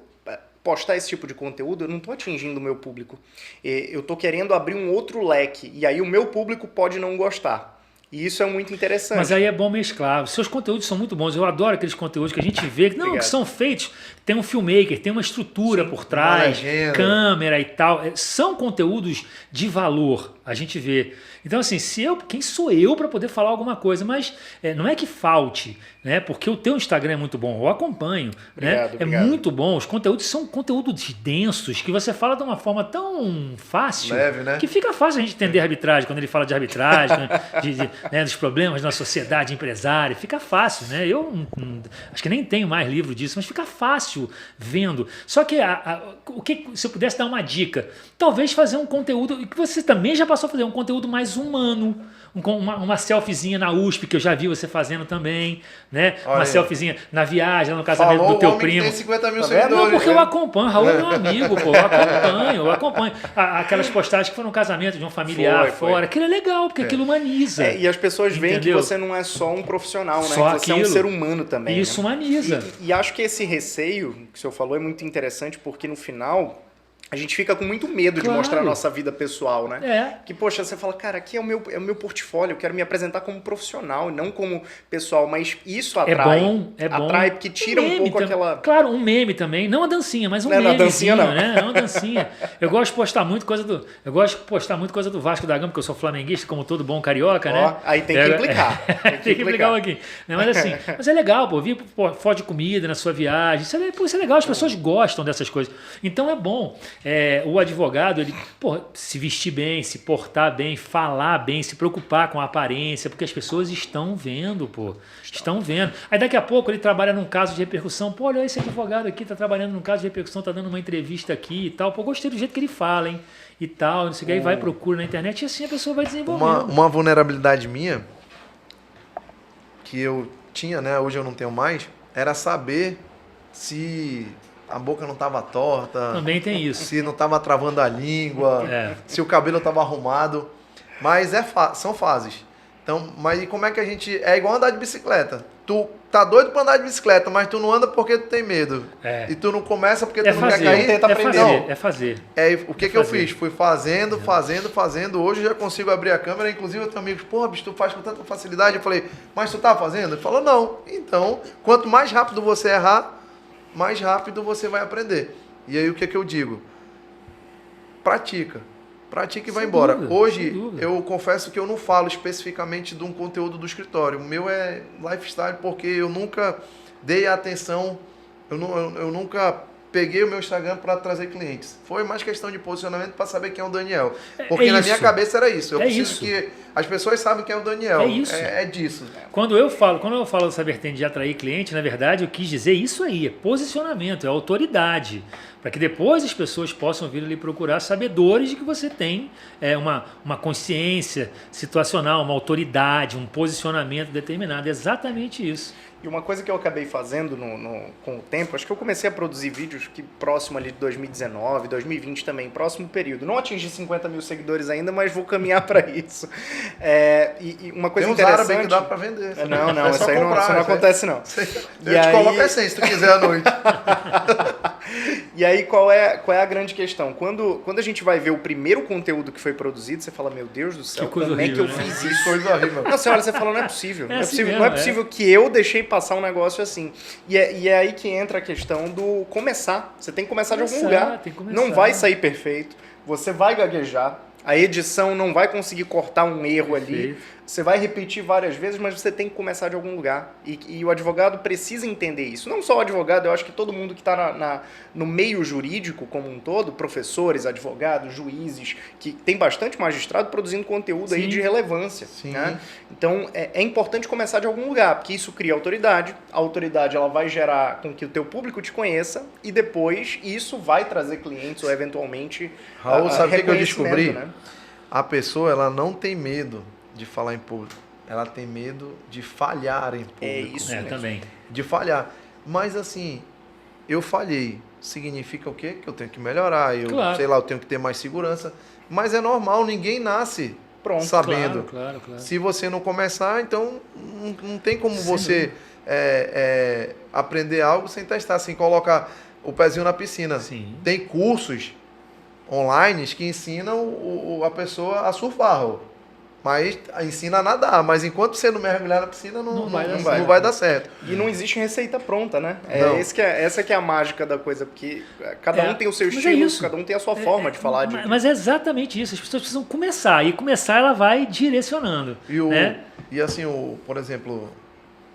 postar esse tipo de conteúdo, eu não estou atingindo o meu público. Eu estou querendo abrir um outro leque, e aí o meu público pode não gostar. E isso é muito interessante. Mas aí é bom mesclar. Os seus conteúdos são muito bons. Eu adoro aqueles conteúdos que a gente vê que são feitos. Tem um filmmaker, tem uma estrutura por trás, câmera e tal. São conteúdos de valor, a gente vê. Então, assim, quem sou eu para poder falar alguma coisa? Mas não é que falte, né? Porque o teu Instagram é muito bom, eu acompanho. Obrigado. É muito bom. Os conteúdos são conteúdos densos, que você fala de uma forma tão fácil, leve, né? Que fica fácil a gente entender a arbitragem, quando ele fala de arbitragem, dos problemas na sociedade empresária. Fica fácil, né? Eu acho que nem tenho mais livro disso, mas fica fácil vendo. Só que se eu pudesse dar uma dica, talvez fazer um conteúdo, que você também já passou a fazer, um conteúdo mais humano, uma selfiezinha na USP, que eu já vi você fazendo também, né? Olha uma aí. selfiezinha na viagem, no casamento do teu primo. Tem 50 mil Não, seguidores. porque eu acompanho, Raul é meu amigo, pô, eu acompanho. Aquelas postagens que foram no casamento de um familiar fora, aquilo é legal, porque aquilo humaniza. E as pessoas veem que você não é só um profissional, né? Que você é um ser humano também. Isso humaniza. E acho que esse receio que o senhor falou é muito interessante, porque no final a gente fica com muito medo de mostrar a nossa vida pessoal, né? Que, poxa, você fala, cara, aqui é o meu portfólio, eu quero me apresentar como profissional, não como pessoal, mas isso atrai. É bom. Atrai, porque tira um pouco aquela... Claro, um meme também, não a dancinha, mas um meme. Não, a dancinha não. Né? Não a dancinha. Eu gosto de postar muito coisa do Vasco da Gama, porque eu sou flamenguista, como todo bom carioca, né? Aí tem que implicar. Tem que implicar um pouquinho. Não, mas assim, mas é legal, pô, vir foto de comida na sua viagem, isso é legal, as pessoas gostam dessas coisas. Então é bom. O advogado, ele se vestir bem, se portar bem, falar bem, se preocupar com a aparência, porque as pessoas estão vendo, estão vendo. Aí daqui a pouco ele trabalha num caso de repercussão, pô, olha esse advogado aqui, tá trabalhando num caso de repercussão, tá dando uma entrevista aqui e tal, pô, gostei do jeito que ele fala, hein, e tal, não sei o que, aí vai, procura na internet e assim a pessoa vai desenvolvendo. Uma vulnerabilidade minha, que eu tinha, né, hoje eu não tenho mais, era saber se a boca não estava torta. Também tem isso. Se não estava travando a língua, se o cabelo estava arrumado. Mas são fases. Então, mas e como é que a gente... É igual andar de bicicleta. Tu tá doido pra andar de bicicleta, mas tu não anda porque tu tem medo. E tu não começa porque tu não quer cair. Tenta aprender. É fazer. O que eu fiz? Fui fazendo. Hoje eu já consigo abrir a câmera. Inclusive eu tenho amigos, porra, bicho, tu faz com tanta facilidade. Eu falei, mas tu tá fazendo? Ele falou, não. Então, quanto mais rápido você errar, mais rápido você vai aprender. E aí o que eu digo? Pratica e vai embora. Hoje, eu confesso que eu não falo especificamente de um conteúdo do escritório. O meu é lifestyle porque eu nunca dei atenção, eu nunca peguei o meu Instagram para trazer clientes. Foi mais questão de posicionamento para saber quem é o Daniel. Porque na minha cabeça era isso. Eu preciso que as pessoas saibam quem é o Daniel. É isso. É disso. Quando eu falo dessa vertente de atrair cliente, na verdade, eu quis dizer isso aí, é posicionamento, é autoridade. para que depois as pessoas possam vir ali procurar sabedores de que você tem uma consciência situacional, uma autoridade, um posicionamento determinado. É exatamente isso. E uma coisa que eu acabei fazendo com o tempo, acho que eu comecei a produzir vídeos que próximo ali de 2019, 2020 também, próximo período. Não atingi 50 mil seguidores ainda, mas vou caminhar para isso. E uma coisa tem uns interessante... árabes que dá para vender. Não, isso aí não acontece não. Eu te coloco a essência, se tu quiser à noite. E aí, qual é a grande questão? Quando a gente vai ver o primeiro conteúdo que foi produzido, você fala, meu Deus do céu, como é que eu fiz isso? Que coisa horrível. Não, você olha, você fala, não é possível. Assim Não é possível que eu deixei passar um negócio assim. E é aí que entra a questão do começar. Você tem que começar de algum lugar. Não vai sair perfeito. Você vai gaguejar. A edição não vai conseguir cortar um erro ali. Você vai repetir várias vezes, mas você tem que começar de algum lugar. E o advogado precisa entender isso. Não só o advogado, eu acho que todo mundo que está no meio jurídico como um todo, professores, advogados, juízes, que tem bastante magistrado produzindo conteúdo aí de relevância. Né? Então, é importante começar de algum lugar, porque isso cria autoridade. A autoridade ela vai gerar com que o teu público te conheça e depois isso vai trazer clientes ou eventualmente Raul, sabe o que eu descobri? Né? A pessoa ela não tem medo de falar em público. Ela tem medo de falhar em público. É isso mesmo. Também. De falhar. Mas assim, eu falhei. Significa o quê? Que eu tenho que melhorar. Eu tenho que ter mais segurança. Mas é normal, ninguém nasce sabendo. Claro. Se você não começar, então não tem como você aprender algo sem testar, sem colocar o pezinho na piscina. Sim. Tem cursos online que ensinam a pessoa a surfar, mas ensina a nadar. Mas enquanto você não mergulhar na piscina, não vai dar certo. E não existe receita pronta, né? Essa que é a mágica da coisa, porque cada um tem o seu estilo, cada um tem a sua forma de falar. Mas é exatamente isso. As pessoas precisam começar. E começar, ela vai direcionando. E assim, por exemplo,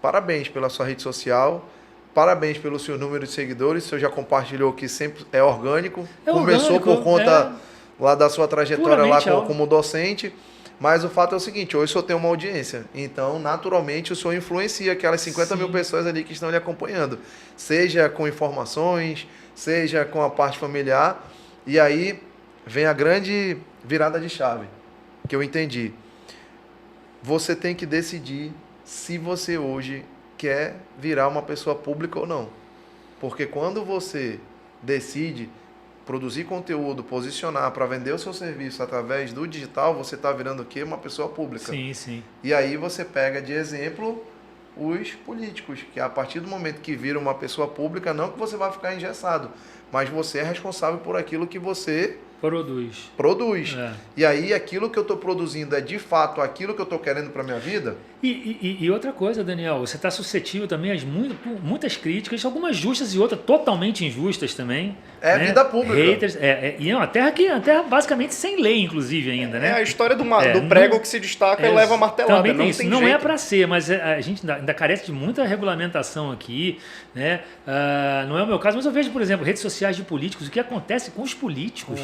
parabéns pela sua rede social. Parabéns pelo seu número de seguidores. Você já compartilhou que sempre é orgânico. Começou por conta lá da sua trajetória lá como docente. Mas o fato é o seguinte, hoje o senhor tem uma audiência. Então, naturalmente, o senhor influencia aquelas 50 mil pessoas ali que estão lhe acompanhando. Seja com informações, seja com a parte familiar. E aí vem a grande virada de chave, que eu entendi. Você tem que decidir se você hoje quer virar uma pessoa pública ou não. Porque quando você decide produzir conteúdo, posicionar para vender o seu serviço através do digital, você está virando o quê? Uma pessoa pública. Sim. E aí você pega de exemplo os políticos, que a partir do momento que vira uma pessoa pública, não que você vai ficar engessado, mas você é responsável por aquilo que você produz. E aí aquilo que eu estou produzindo é de fato aquilo que eu estou querendo para minha vida? E outra coisa, Daniel, você está suscetível também a muitas críticas, algumas justas e outras totalmente injustas também. Né? Vida pública. Haters, e é uma terra basicamente sem lei, inclusive, ainda. Né? É a história do prego que se destaca e leva a martelada. Também não isso. Tem não jeito. é para ser, mas a gente ainda carece de muita regulamentação aqui. Né? Não é o meu caso, mas eu vejo, por exemplo, redes sociais de políticos, o que acontece com os políticos.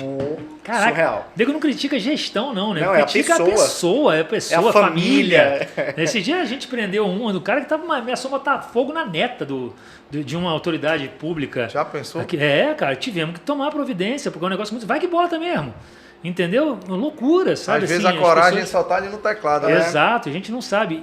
Caraca, surreal. Nego não critica gestão, não, né? Não, critica a pessoa, é a família. Esse dia a gente prendeu do cara que ameaçou botar fogo na neta de uma autoridade pública. Já pensou? Cara, tivemos que tomar providência, porque é um negócio muito... Vai que bota mesmo. Entendeu? Loucura, sabe? Às vezes assim, a coragem só tá ali no teclado, né? Exato, a gente não sabe.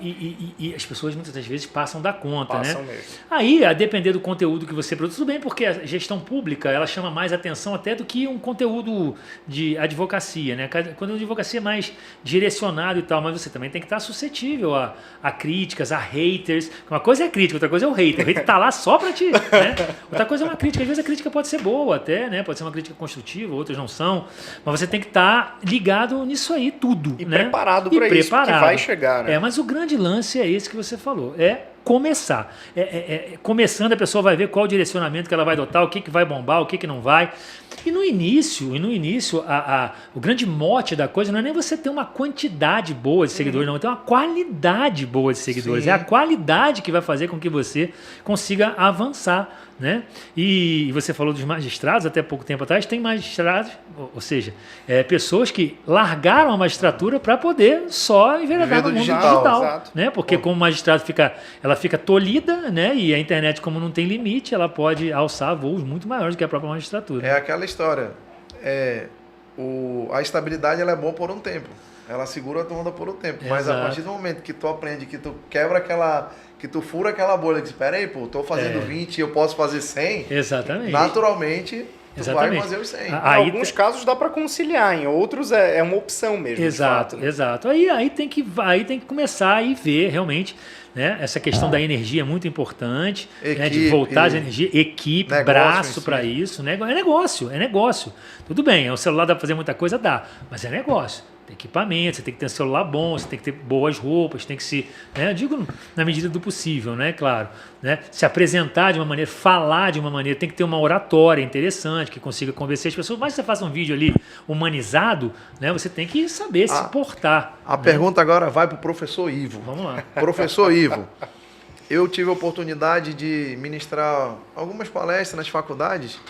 E as pessoas muitas das vezes passam da conta, Passam né? mesmo. Aí, a depender do conteúdo que você produz, tudo bem, porque a gestão pública, ela chama mais atenção até do que um conteúdo de advocacia, né? Quando a advocacia é mais direcionado e tal, mas você também tem que estar suscetível a críticas, a haters. Uma coisa é a crítica, outra coisa é o hater. O hater tá lá só pra te... Né? Outra coisa é uma crítica. Às vezes a crítica pode ser boa até, né? Pode ser uma crítica construtiva, outras não são. Mas você tem que estar ligado nisso aí tudo. E né? preparado para isso, que vai chegar. Né? Mas o grande lance é esse que você falou. Começar. Começando, a pessoa vai ver qual o direcionamento que ela vai adotar, o que vai bombar, o que não vai. E no início o grande mote da coisa não é nem você ter uma quantidade boa de seguidores, não, é ter uma qualidade boa de seguidores. Sim. É a qualidade que vai fazer com que você consiga avançar. Né? E você falou dos magistrados, até pouco tempo atrás, tem magistrados, ou seja, pessoas que largaram a magistratura para poder só enveredar no mundo digital. Né? Porque como magistrado ela ela fica tolhida, né? E a internet, como não tem limite, ela pode alçar voos muito maiores do que a própria magistratura. É aquela história. A estabilidade ela é boa por um tempo. Ela segura a onda por um tempo. Mas a partir do momento que tu aprende, que tu quebra que tu fura aquela bolha, que espera aí, pô, tô fazendo 20 e eu posso fazer 100. Exatamente. Naturalmente, tu vai fazer os 100. Em alguns casos dá para conciliar, em outros é uma opção mesmo. Exato, de fato, né? exato. Aí tem que começar a ver realmente, né? Essa questão da energia é muito importante, né? De voltar a energia, equipe, braço para isso, né? É negócio. Tudo bem, o celular dá para fazer muita coisa, dá, mas é negócio. Tem equipamento, você tem que ter um celular bom, você tem que ter boas roupas, tem que se, né? Eu digo na medida do possível, né? Claro, né? Se apresentar de uma maneira, falar de uma maneira, tem que ter uma oratória interessante que consiga convencer as pessoas. Mas se você faz um vídeo ali humanizado, né? Você tem que saber se portar. A pergunta agora vai para o professor Ivo. Vamos lá. Professor Ivo, eu tive a oportunidade de ministrar algumas palestras nas faculdades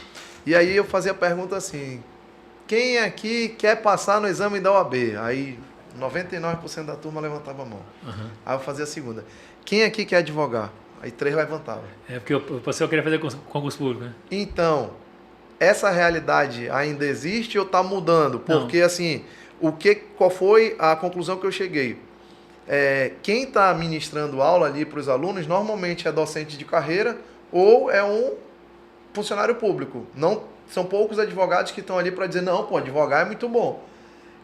e aí eu fazia a pergunta assim: quem aqui quer passar no exame da OAB? Aí 99% da turma levantava a mão. Uhum. Aí eu fazia a segunda: quem aqui quer advogar? Aí 3 levantavam. É porque o pessoal queria fazer concurso público, né? Então, essa realidade ainda existe ou está mudando? Porque assim, qual foi a conclusão que eu cheguei? Quem está ministrando aula ali para os alunos normalmente é docente de carreira ou é um funcionário público. Não, são poucos advogados que estão ali para dizer, não, pô, advogar é muito bom.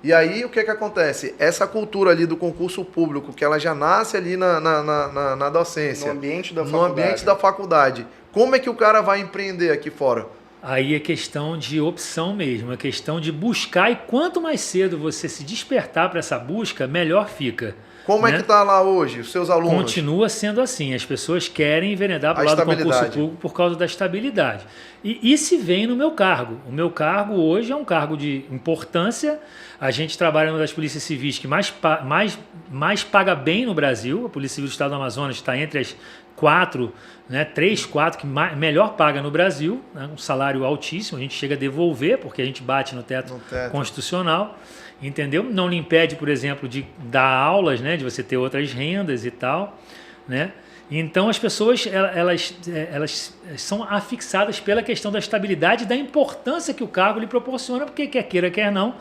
E aí o que acontece? Essa cultura ali do concurso público, que ela já nasce ali na docência, no ambiente da faculdade, como é que o cara vai empreender aqui fora? Aí é questão de opção mesmo, é questão de buscar, e quanto mais cedo você se despertar para essa busca, melhor fica. Como é que está lá hoje, os seus alunos? Continua sendo assim, as pessoas querem enveredar para o lado do concurso público por causa da estabilidade. E se vem no meu cargo. O meu cargo hoje é um cargo de importância. A gente trabalha numa das polícias civis que mais paga bem no Brasil. A Polícia Civil do Estado do Amazonas está entre as 4, né, 3, 4 que melhor paga no Brasil, né, um salário altíssimo. A gente chega a devolver porque a gente bate no teto constitucional. Entendeu? Não lhe impede, por exemplo, de dar aulas, né? De você ter outras rendas e tal, né? Então as pessoas elas são afixadas pela questão da estabilidade e da importância que o cargo lhe proporciona, porque quer queira, quer não,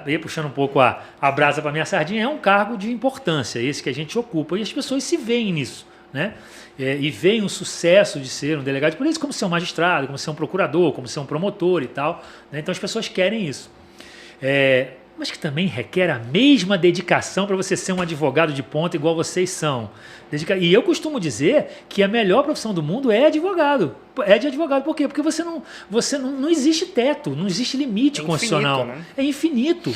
aí puxando um pouco a brasa para minha sardinha, é um cargo de importância, esse que a gente ocupa, e as pessoas se veem nisso, né? E veem o sucesso de ser um delegado de polícia como ser um magistrado, como ser um procurador, como ser um promotor e tal, né? Então as pessoas querem isso. Mas que também requer a mesma dedicação para você ser um advogado de ponta igual vocês são. E eu costumo dizer que a melhor profissão do mundo é advogado. É de advogado. Por quê? Porque você não existe teto, não existe limite constitucional. Infinito, né? É infinito.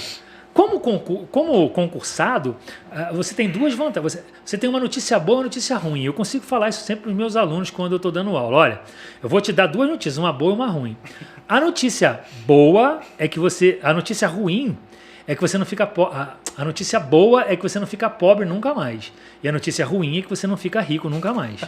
Como concursado, você tem duas vantagens. Você tem uma notícia boa e uma notícia ruim. Eu consigo falar isso sempre para os meus alunos quando eu estou dando aula. Olha, eu vou te dar duas notícias, uma boa e uma ruim. A notícia boa é que a notícia ruim é que você não fica a notícia boa é que você não fica pobre nunca mais. E a notícia ruim é que você não fica rico nunca mais.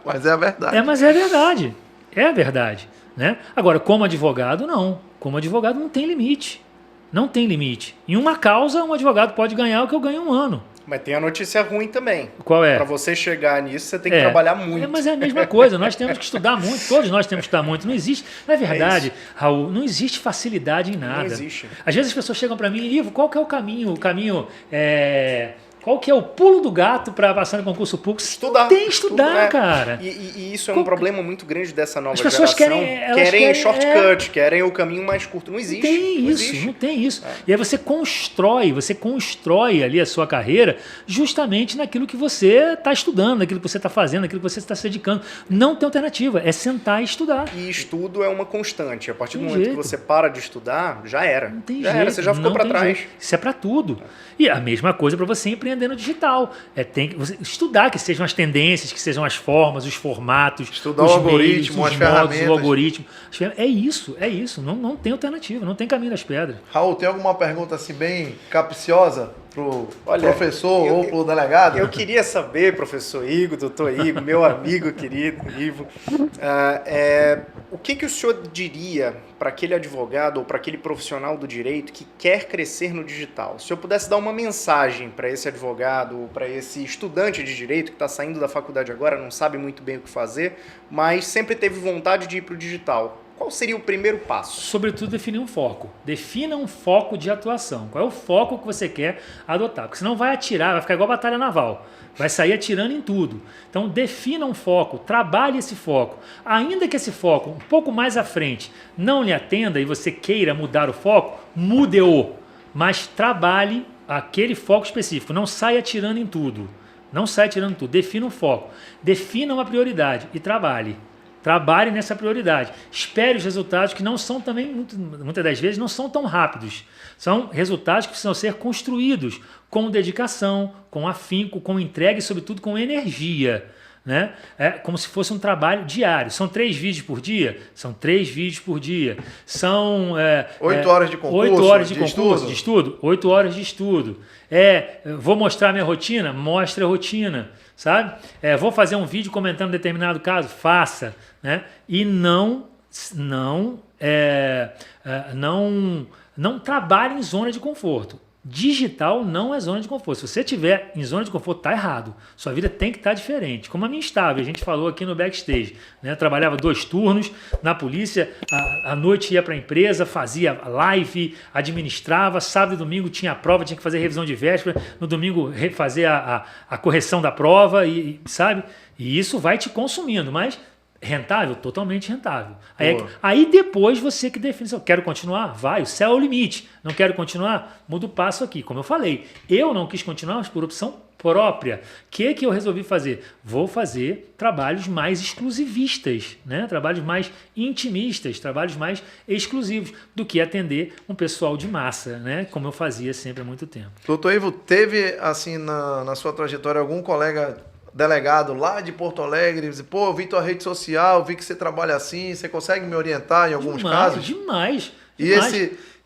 Mas é a verdade. Mas é a verdade. É a verdade, né? Agora, como advogado, não. Como advogado não tem limite. Não tem limite. Em uma causa, um advogado pode ganhar o que eu ganho em um ano. Mas tem a notícia ruim também. Qual é? Para você chegar nisso, você tem que trabalhar muito. Mas é a mesma coisa. Nós temos que estudar muito. Todos nós temos que estudar muito. Não existe... Na verdade, Raul, não existe facilidade em nada. Não existe. Às vezes as pessoas chegam para mim e Ivo, qual que é o caminho? Qual que é o pulo do gato para passar no concurso público? Estudar. Tem que estudar, cara. E isso é um problema muito grande dessa nova geração. As pessoas querem shortcut, querem o caminho mais curto. Não existe. Não tem isso. E aí você constrói ali a sua carreira justamente naquilo que você está estudando, naquilo que você está fazendo, naquilo que você está se dedicando. Não tem alternativa, é sentar e estudar. E estudo é uma constante. A partir do momento que você para de estudar, já era. Não tem jeito. Você já ficou para trás. Isso é para tudo. E a mesma coisa para você empreender no digital. Tem que você estudar, que sejam as tendências, que sejam as formas, os formatos, estudar o algoritmo, as ferramentas. O algoritmo. É isso. Não tem alternativa, não tem caminho das pedras. Raul, tem alguma pergunta assim bem capciosa? pro Olha, professor ou pro delegado? Eu queria saber, professor Igor, doutor Igor, meu amigo querido, Ivo, o que o senhor diria para aquele advogado ou para aquele profissional do direito que quer crescer no digital? Se o senhor pudesse dar uma mensagem para esse advogado ou para esse estudante de direito que está saindo da faculdade agora, não sabe muito bem o que fazer, mas sempre teve vontade de ir para o digital, qual seria o primeiro passo? Sobretudo, definir um foco. Defina um foco de atuação. Qual é o foco que você quer adotar? Porque senão vai atirar, vai ficar igual a batalha naval. Vai sair atirando em tudo. Então, defina um foco, trabalhe esse foco. Ainda que esse foco, um pouco mais à frente, não lhe atenda e você queira mudar o foco, mude-o. Mas trabalhe aquele foco específico. Não saia atirando em tudo. Não saia atirando em tudo. Defina um foco. Defina uma prioridade e trabalhe. Trabalhe nessa prioridade. Espere os resultados que não são também, muitas das vezes, não são tão rápidos. São resultados que precisam ser construídos com dedicação, com afinco, com entrega e, sobretudo, com energia. Né? É como se fosse um trabalho diário. São 3 vídeos por dia? São 3 vídeos por dia. São 8 horas de concurso? 8 horas de concurso, de estudo? 8 horas de estudo. Vou mostrar minha rotina? Mostre a rotina. Sabe? Vou fazer um vídeo comentando determinado caso? Faça. Né? E não trabalhe em zona de conforto. Digital não é zona de conforto. Se você estiver em zona de conforto, está errado. Sua vida tem que estar diferente. Como a minha estava, a gente falou aqui no backstage. Né? Trabalhava 2 turnos na polícia, à noite ia para a empresa, fazia live, administrava, sábado e domingo tinha a prova, tinha que fazer revisão de véspera, no domingo fazer a correção da prova, sabe? E isso vai te consumindo, mas rentável? Totalmente rentável. Aí depois você que define, se eu quero continuar, vai, o céu é o limite. Não quero continuar, muda o passo aqui. Como eu falei, eu não quis continuar, mas por opção própria. O que eu resolvi fazer? Vou fazer trabalhos mais exclusivistas, né? Trabalhos mais intimistas, trabalhos mais exclusivos do que atender um pessoal de massa, né? Como eu fazia sempre há muito tempo. Doutor Ivo, teve assim na sua trajetória algum colega delegado lá de Porto Alegre, pô, eu vi tua rede social, vi que você trabalha assim, você consegue me orientar em alguns casos? Demais. E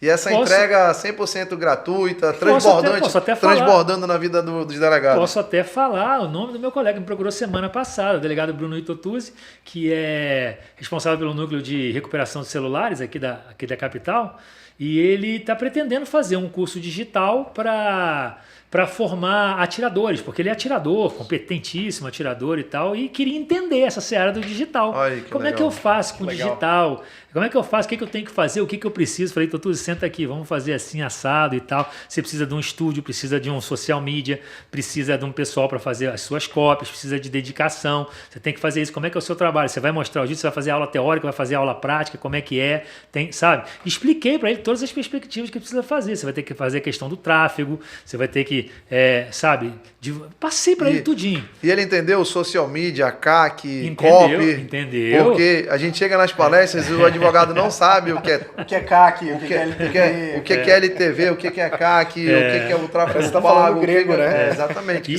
essa entrega 100% gratuita, transbordando na vida dos delegados. Posso até falar o nome do meu colega que me procurou semana passada, o delegado Bruno Itotuzzi, que é responsável pelo núcleo de recuperação de celulares aqui da capital, e ele está pretendendo fazer um curso digital para formar atiradores, porque ele é atirador, competentíssimo atirador e tal, e queria entender essa seara do digital. Como é que eu faço com o digital? Como é que eu faço? O que eu tenho que fazer? O que eu preciso? Falei, Totuzzi, senta aqui, vamos fazer assim, assado e tal. Você precisa de um estúdio, precisa de um social media, precisa de um pessoal para fazer as suas cópias, precisa de dedicação. Você tem que fazer isso. Como é que é o seu trabalho? Você vai mostrar o vídeo, você vai fazer aula teórica, vai fazer aula prática, como é que é, sabe? Expliquei para ele todas as perspectivas que precisa fazer. Você vai ter que fazer a questão do tráfego, você vai ter que, passei para ele tudinho. E ele entendeu o social media, CAC, copy. Entendeu. Porque a gente chega nas palestras e o advogado não sabe o que é CAC, o que é LTV, o que é CAC, o que é o tráfego Você tá falando grego, né? Exatamente.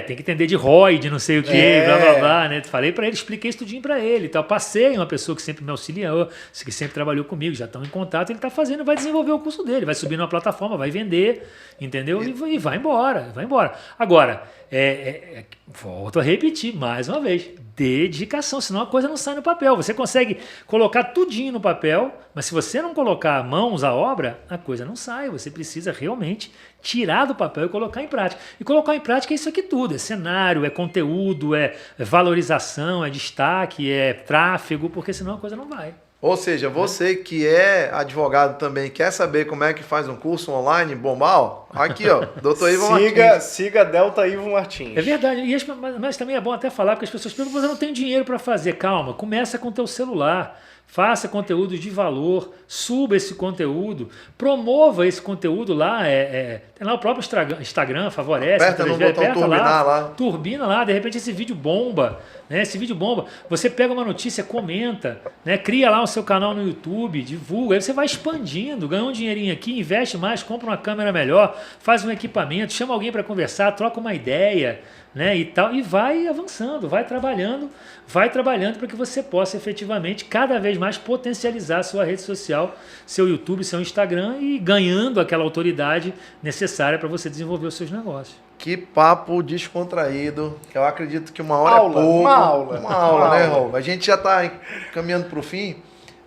Tem que entender de ROI, de não sei o que, blá, blá, blá, né? Falei para ele, expliquei isso tudinho para ele. Então, passei uma pessoa que sempre me auxiliou, que sempre trabalhou comigo, já estão em contato, ele está fazendo, vai desenvolver o curso dele, vai subir numa plataforma, vai vender, entendeu? E vai embora. Agora, volto a repetir mais uma vez, dedicação, senão a coisa não sai no papel. Você consegue colocar tudinho no papel, mas se você não colocar mãos à obra, a coisa não sai. Você precisa realmente tirar do papel e colocar em prática. E colocar em prática é isso aqui tudo, é cenário, é conteúdo, é valorização, é destaque, é tráfego, porque senão a coisa não vai. Ou seja, você que é advogado também, quer saber como é que faz um curso online bombal? Aqui, ó, Dr. Ivo Martins. Siga Delta Ivo Martins. É verdade, mas também é bom até falar, porque as pessoas perguntam, mas eu não tenho dinheiro para fazer. Calma, começa com o teu celular. Faça conteúdo de valor, suba esse conteúdo, promova esse conteúdo lá, tem lá o próprio Instagram, favorece. Aperta no botão turbinar lá. Turbina lá, de repente esse vídeo bomba, né? Você pega uma notícia, comenta, né? Cria lá o seu canal no YouTube, divulga, aí você vai expandindo, ganha um dinheirinho aqui, investe mais, compra uma câmera melhor, faz um equipamento, chama alguém para conversar, troca uma ideia, né, e tal, e vai avançando, vai trabalhando para que você possa efetivamente cada vez mais potencializar a sua rede social, seu YouTube, seu Instagram e ganhando aquela autoridade necessária para você desenvolver os seus negócios. Que papo descontraído. Eu acredito que uma hora é pouco. Uma aula, né, Raul? A gente já está caminhando para o fim,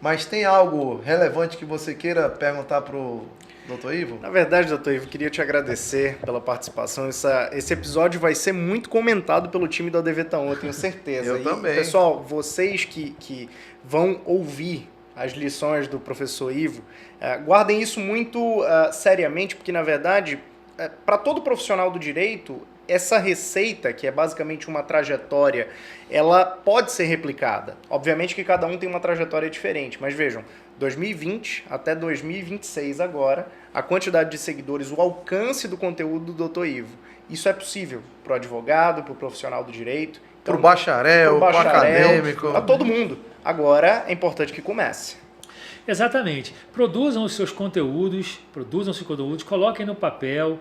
mas tem algo relevante que você queira perguntar para o Dr. Ivo? Na verdade, doutor Ivo, queria te agradecer pela participação. Esse episódio vai ser muito comentado pelo time do ADV Taon, eu tenho certeza. Eu também. Pessoal, vocês que vão ouvir as lições do professor Ivo, guardem isso muito seriamente, porque, na verdade, para todo profissional do direito, essa receita, que é basicamente uma trajetória, ela pode ser replicada. Obviamente que cada um tem uma trajetória diferente, mas vejam, 2020 até 2026 agora, a quantidade de seguidores, o alcance do conteúdo do Dr. Ivo. Isso é possível para o advogado, para o profissional do direito. Para o bacharel, para o acadêmico. Para todo mundo. Agora, é importante que comece. Exatamente. Produzam seus conteúdos, coloquem no papel,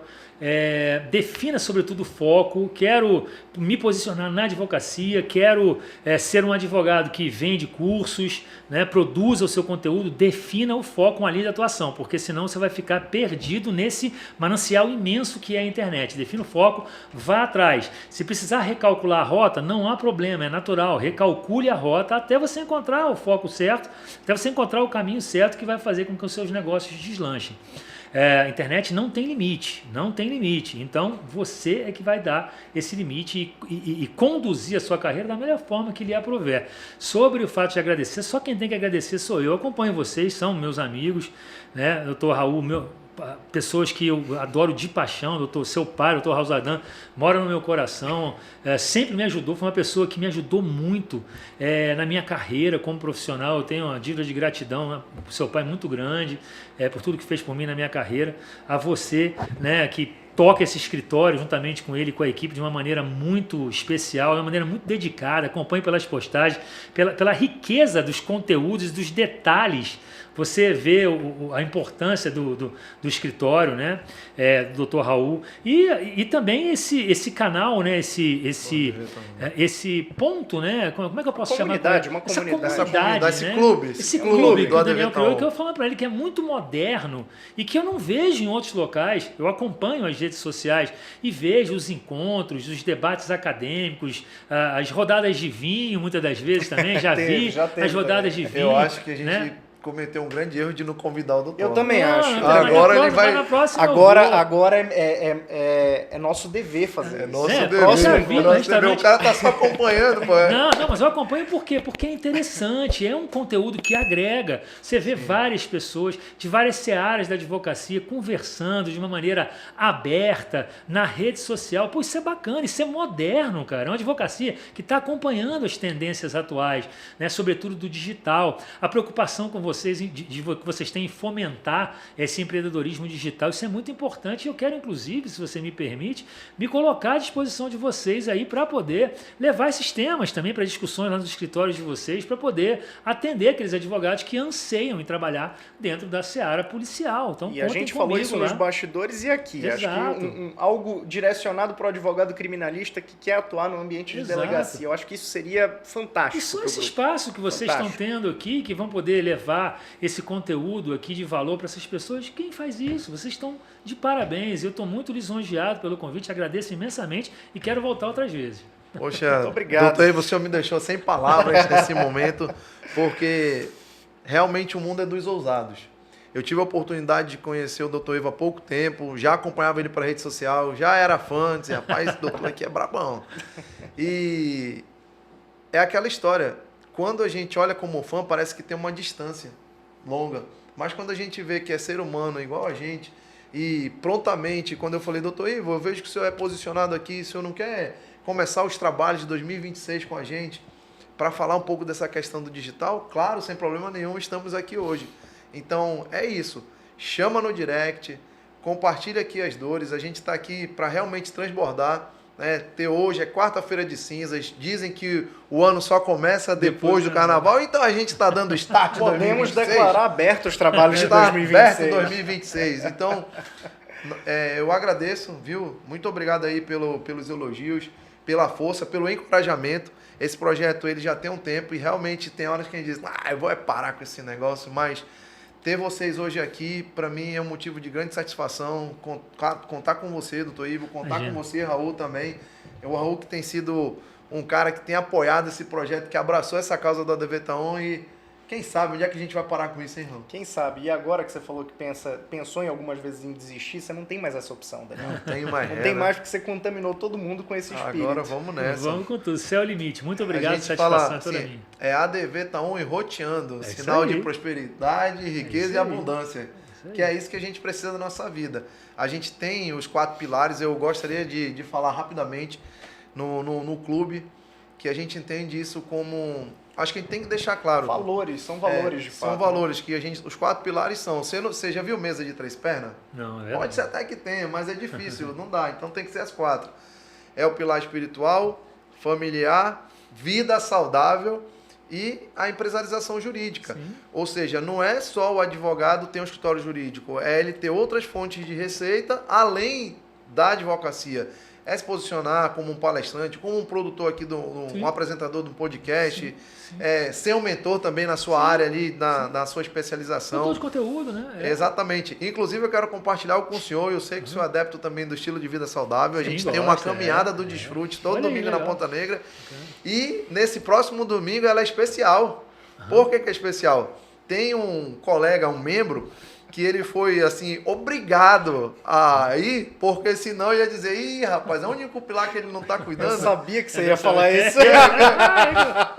defina sobretudo o foco. Quero me posicionar na advocacia, quero ser um advogado que vende cursos, né? Produza o seu conteúdo, defina o foco, uma linha de atuação, porque senão você vai ficar perdido nesse manancial imenso que é a internet. Defina o foco, vá atrás. Se precisar recalcular a rota, não há problema, é natural. Recalcule a rota até você encontrar o foco certo, até você encontrar o caminho certo que vai fazer com que os seus negócios deslanchem. A internet não tem limite, então você é que vai dar esse limite e conduzir a sua carreira da melhor forma que lhe aprouver. Sobre o fato de agradecer, só quem tem que agradecer sou eu. Acompanho vocês, são meus amigos, né? Doutor Raul, pessoas que eu adoro de paixão, seu pai, doutor Raul Zardan, mora no meu coração, sempre me ajudou, foi uma pessoa que me ajudou muito na minha carreira como profissional. Eu tenho uma dívida de gratidão por seu pai muito grande, por tudo que fez por mim na minha carreira. A você, né, que toca esse escritório juntamente com ele, com a equipe, de uma maneira muito especial, de uma maneira muito dedicada. Acompanhe pelas postagens, pela riqueza dos conteúdos, dos detalhes. Você vê a importância do escritório, né, do Dr. Raul, e também esse canal, né, esse ponto, né, como é que eu posso chamar? Uma comunidade, esse clube que o Daniel criou, que eu falo para ele que é muito moderno e que eu não vejo em outros locais. Eu acompanho as redes sociais e vejo os encontros, os debates acadêmicos, as rodadas de vinho, muitas das vezes também, já vi as rodadas de vinho. Eu acho que a gente... né? cometeu um grande erro de não convidar o doutor. Eu também acho. Agora ele vai... Agora é nosso dever fazer. É nosso dever. Dever. O cara tá só acompanhando, pô. Não, mas eu acompanho por quê? Porque é interessante, é um conteúdo que agrega. Você vê várias pessoas de várias searas da advocacia conversando de uma maneira aberta na rede social. Pô, isso é bacana, isso é moderno, cara. É uma advocacia que está acompanhando as tendências atuais, né? Sobretudo do digital. A preocupação com vocês, que vocês têm em fomentar esse empreendedorismo digital, isso é muito importante. Eu quero, inclusive, se você me permite, me colocar à disposição de vocês aí para poder levar esses temas também para discussões lá nos escritórios de vocês, para poder atender aqueles advogados que anseiam em trabalhar dentro da seara policial. Então, e a gente falou isso lá nos bastidores e aqui. Exato. Acho que algo direcionado para o advogado criminalista que quer atuar no ambiente de delegacia. Eu acho que isso seria fantástico. E só esse espaço que vocês estão tendo aqui, que vão poder levar esse conteúdo aqui de valor para essas pessoas. Quem faz isso? Vocês estão de parabéns. Eu estou muito lisonjeado pelo convite, agradeço imensamente e quero voltar outras vezes. Poxa, muito obrigado. Doutor, você me deixou sem palavras nesse momento, porque realmente o mundo é dos ousados. Eu tive a oportunidade de conhecer o Dr. Ivo há pouco tempo, já acompanhava ele para rede social, já era fã, dizia, rapaz, esse doutor aqui é brabão. E é aquela história, quando a gente olha como fã, parece que tem uma distância longa. Mas quando a gente vê que é ser humano igual a gente, e prontamente, quando eu falei, doutor Ivo, eu vejo que o senhor é posicionado aqui, o senhor não quer começar os trabalhos de 2026 com a gente, para falar um pouco dessa questão do digital? Claro, sem problema nenhum, estamos aqui hoje. Então, é isso. Chama no direct, compartilha aqui as dores, a gente está aqui para realmente transbordar. Hoje é quarta-feira de cinzas, dizem que o ano só começa depois do carnaval, então a gente está dando start em 2026. Podemos declarar aberto os trabalhos de está 2026. Aberto 2026. Então, eu agradeço, viu? Muito obrigado aí pelos elogios. pela força, pelo encorajamento. Esse projeto ele já tem um tempo e realmente tem horas que a gente diz, eu vou parar com esse negócio, mas ter vocês hoje aqui, para mim, é um motivo de grande satisfação. Contar com você, doutor Ivo, contar com você, Raul, também. O Raul que tem sido um cara que tem apoiado esse projeto, que abraçou essa causa do ADV Taon e quem sabe, onde é que a gente vai parar com isso, hein, Raul? Quem sabe? E agora que você falou que pensou em algumas vezes em desistir, você não tem mais essa opção, Daniel. Não tem mais. Não tem mais porque você contaminou todo mundo com esse espírito. Agora vamos nessa. Vamos com tudo. Céu é o limite. Muito obrigado, satisfação toda minha. É ADV Taon e roteando. Isso Sinal aí. de prosperidade, riqueza e abundância. Isso Que é isso que a gente precisa da nossa vida. A gente tem os 4 pilares, eu gostaria de falar rapidamente no clube, que a gente entende isso como... Acho que a gente tem que deixar claro. Valores, são valores de fato. São valores que a gente... Os 4 pilares são... Você já viu mesa de 3 pernas? Não, é verdade. Pode ser até que tenha, mas é difícil, não dá. Então tem que ser as 4. É o pilar espiritual, familiar, vida saudável e a empresarização jurídica. Sim. Ou seja, não é só o advogado ter um escritório jurídico, é ele ter outras fontes de receita além da advocacia. É se posicionar como um palestrante, como um produtor aqui, um apresentador de um podcast, Sim. Ser um mentor também na sua área ali, na sua especialização. Produtor de conteúdo, né? Exatamente. Inclusive, eu quero compartilhar algo com o senhor. Eu sei que o senhor é adepto também do estilo de vida saudável. A Sim, gente tem uma gosta, caminhada do desfrute todo Olha aí, domingo na legal. Ponta Negra. E nesse próximo domingo ela é especial. Por que é especial? Tem um colega, um membro, que ele foi, assim, obrigado a ir, porque senão ia dizer, ih, rapaz, é o único pilar que ele não está Eu cuidando. sabia que você ia falar isso.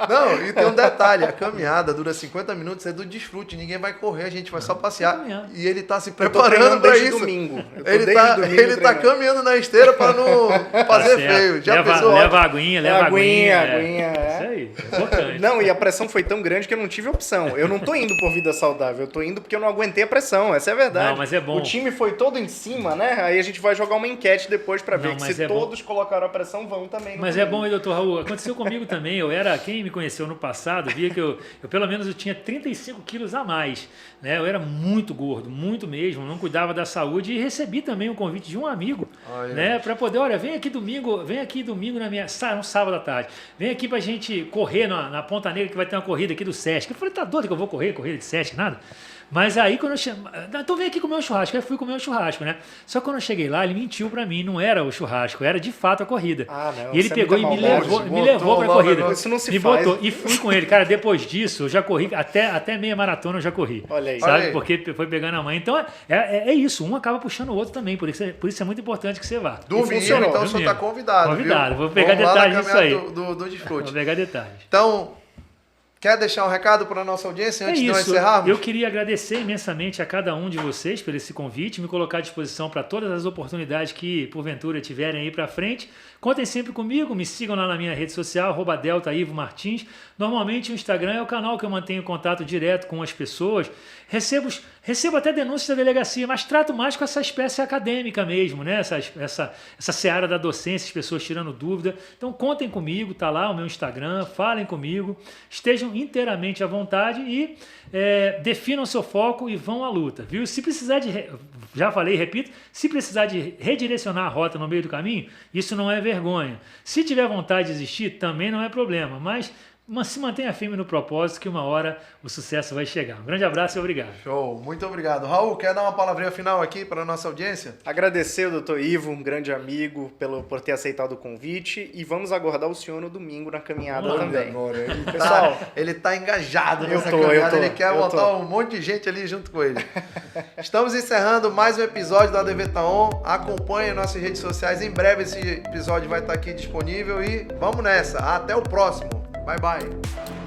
Não, e tem um detalhe, a caminhada dura 50 minutos, é do desfrute, ninguém vai correr, a gente vai só passear. caminhar. E ele está se Eu tô preparando treinando para desde isso. domingo. Eu tô Ele desde tá, domingo ele tá treinando. caminhando na esteira para não fazer certo. feio. Já leva, pensou? leva a aguinha, leva a aguinha. aguinha, é. Isso aí, é importante. Não, e a pressão foi tão grande que eu não tive opção. Eu não tô indo por vida saudável, eu tô indo porque eu não aguentei a pressão, essa é a verdade. Não, mas é bom. O time foi todo em cima, né? Aí a gente vai jogar uma enquete depois pra ver Não, que mas se é bom. todos colocaram a pressão, vão também. no Mas é domingo. bom, hein, doutor Raul? Aconteceu comigo também. Quem me conheceu no passado, via que eu pelo menos eu tinha 35 quilos a mais. Né? Eu era muito gordo, muito mesmo, não cuidava da saúde e recebi também um convite de um amigo, né? Para poder, olha, vem aqui domingo na minha, um sábado à tarde, vem aqui pra gente correr na Ponta Negra que vai ter uma corrida aqui do Sesc. Eu falei, tá doido que eu vou corrida de Sesc, nada? Mas aí quando eu cheguei, então vem aqui comer um churrasco. Aí fui comer um churrasco, né? Só que quando eu cheguei lá, ele mentiu pra mim, não era o churrasco, era de fato a corrida. Ah, não, e ele isso é pegou e muita me maldade. levou pra logo, corrida. isso não se me faz. botou e fui com ele. Cara, depois disso, eu já corri, até meia maratona eu já corri. Olha aí. Sabe? Olha aí. Porque foi pegando a mãe. Então é isso, um acaba puxando o outro também. Por isso é muito importante que você vá. Domingo, funcionou, então o senhor está domingo. convidado. Convidado, viu? vou pegar Vamos lá na detalhes disso aí. caminhada do desfrute. Vou pegar detalhes. Então, quer deixar um recado para a nossa audiência antes de nós encerrarmos? Eu queria agradecer imensamente a cada um de vocês por esse convite, me colocar à disposição para todas as oportunidades que, porventura, tiverem aí para frente. Contem sempre comigo, me sigam lá na minha rede social, @DeltaIvoMartins. Normalmente o Instagram é o canal que eu mantenho contato direto com as pessoas. Recebo até denúncias da delegacia, mas trato mais com essa espécie acadêmica mesmo, né? Essa seara da docência, as pessoas tirando dúvida. Então contem comigo, tá lá o meu Instagram, falem comigo, estejam inteiramente à vontade e definam seu foco e vão à luta, viu? Se precisar já falei, repito, se precisar de redirecionar a rota no meio do caminho, isso não é vergonha. Se tiver vontade de desistir, também não é problema, mas se mantenha firme no propósito que uma hora o sucesso vai chegar. Um grande abraço e obrigado. Show, muito obrigado. Raul, quer dar uma palavrinha final aqui para a nossa audiência? Agradecer ao Dr. Ivo, um grande amigo, por ter aceitado o convite e vamos aguardar o senhor no domingo na caminhada Vamos lá. também. Agora, Pessoal, ele tá engajado nessa eu caminhada, tô, ele quer eu botar tô. um monte de gente ali junto com ele. Estamos encerrando mais um episódio da ADV Taon. Acompanhe nossas redes sociais, em breve esse episódio vai estar aqui disponível e vamos nessa. Até o próximo. Bye, bye.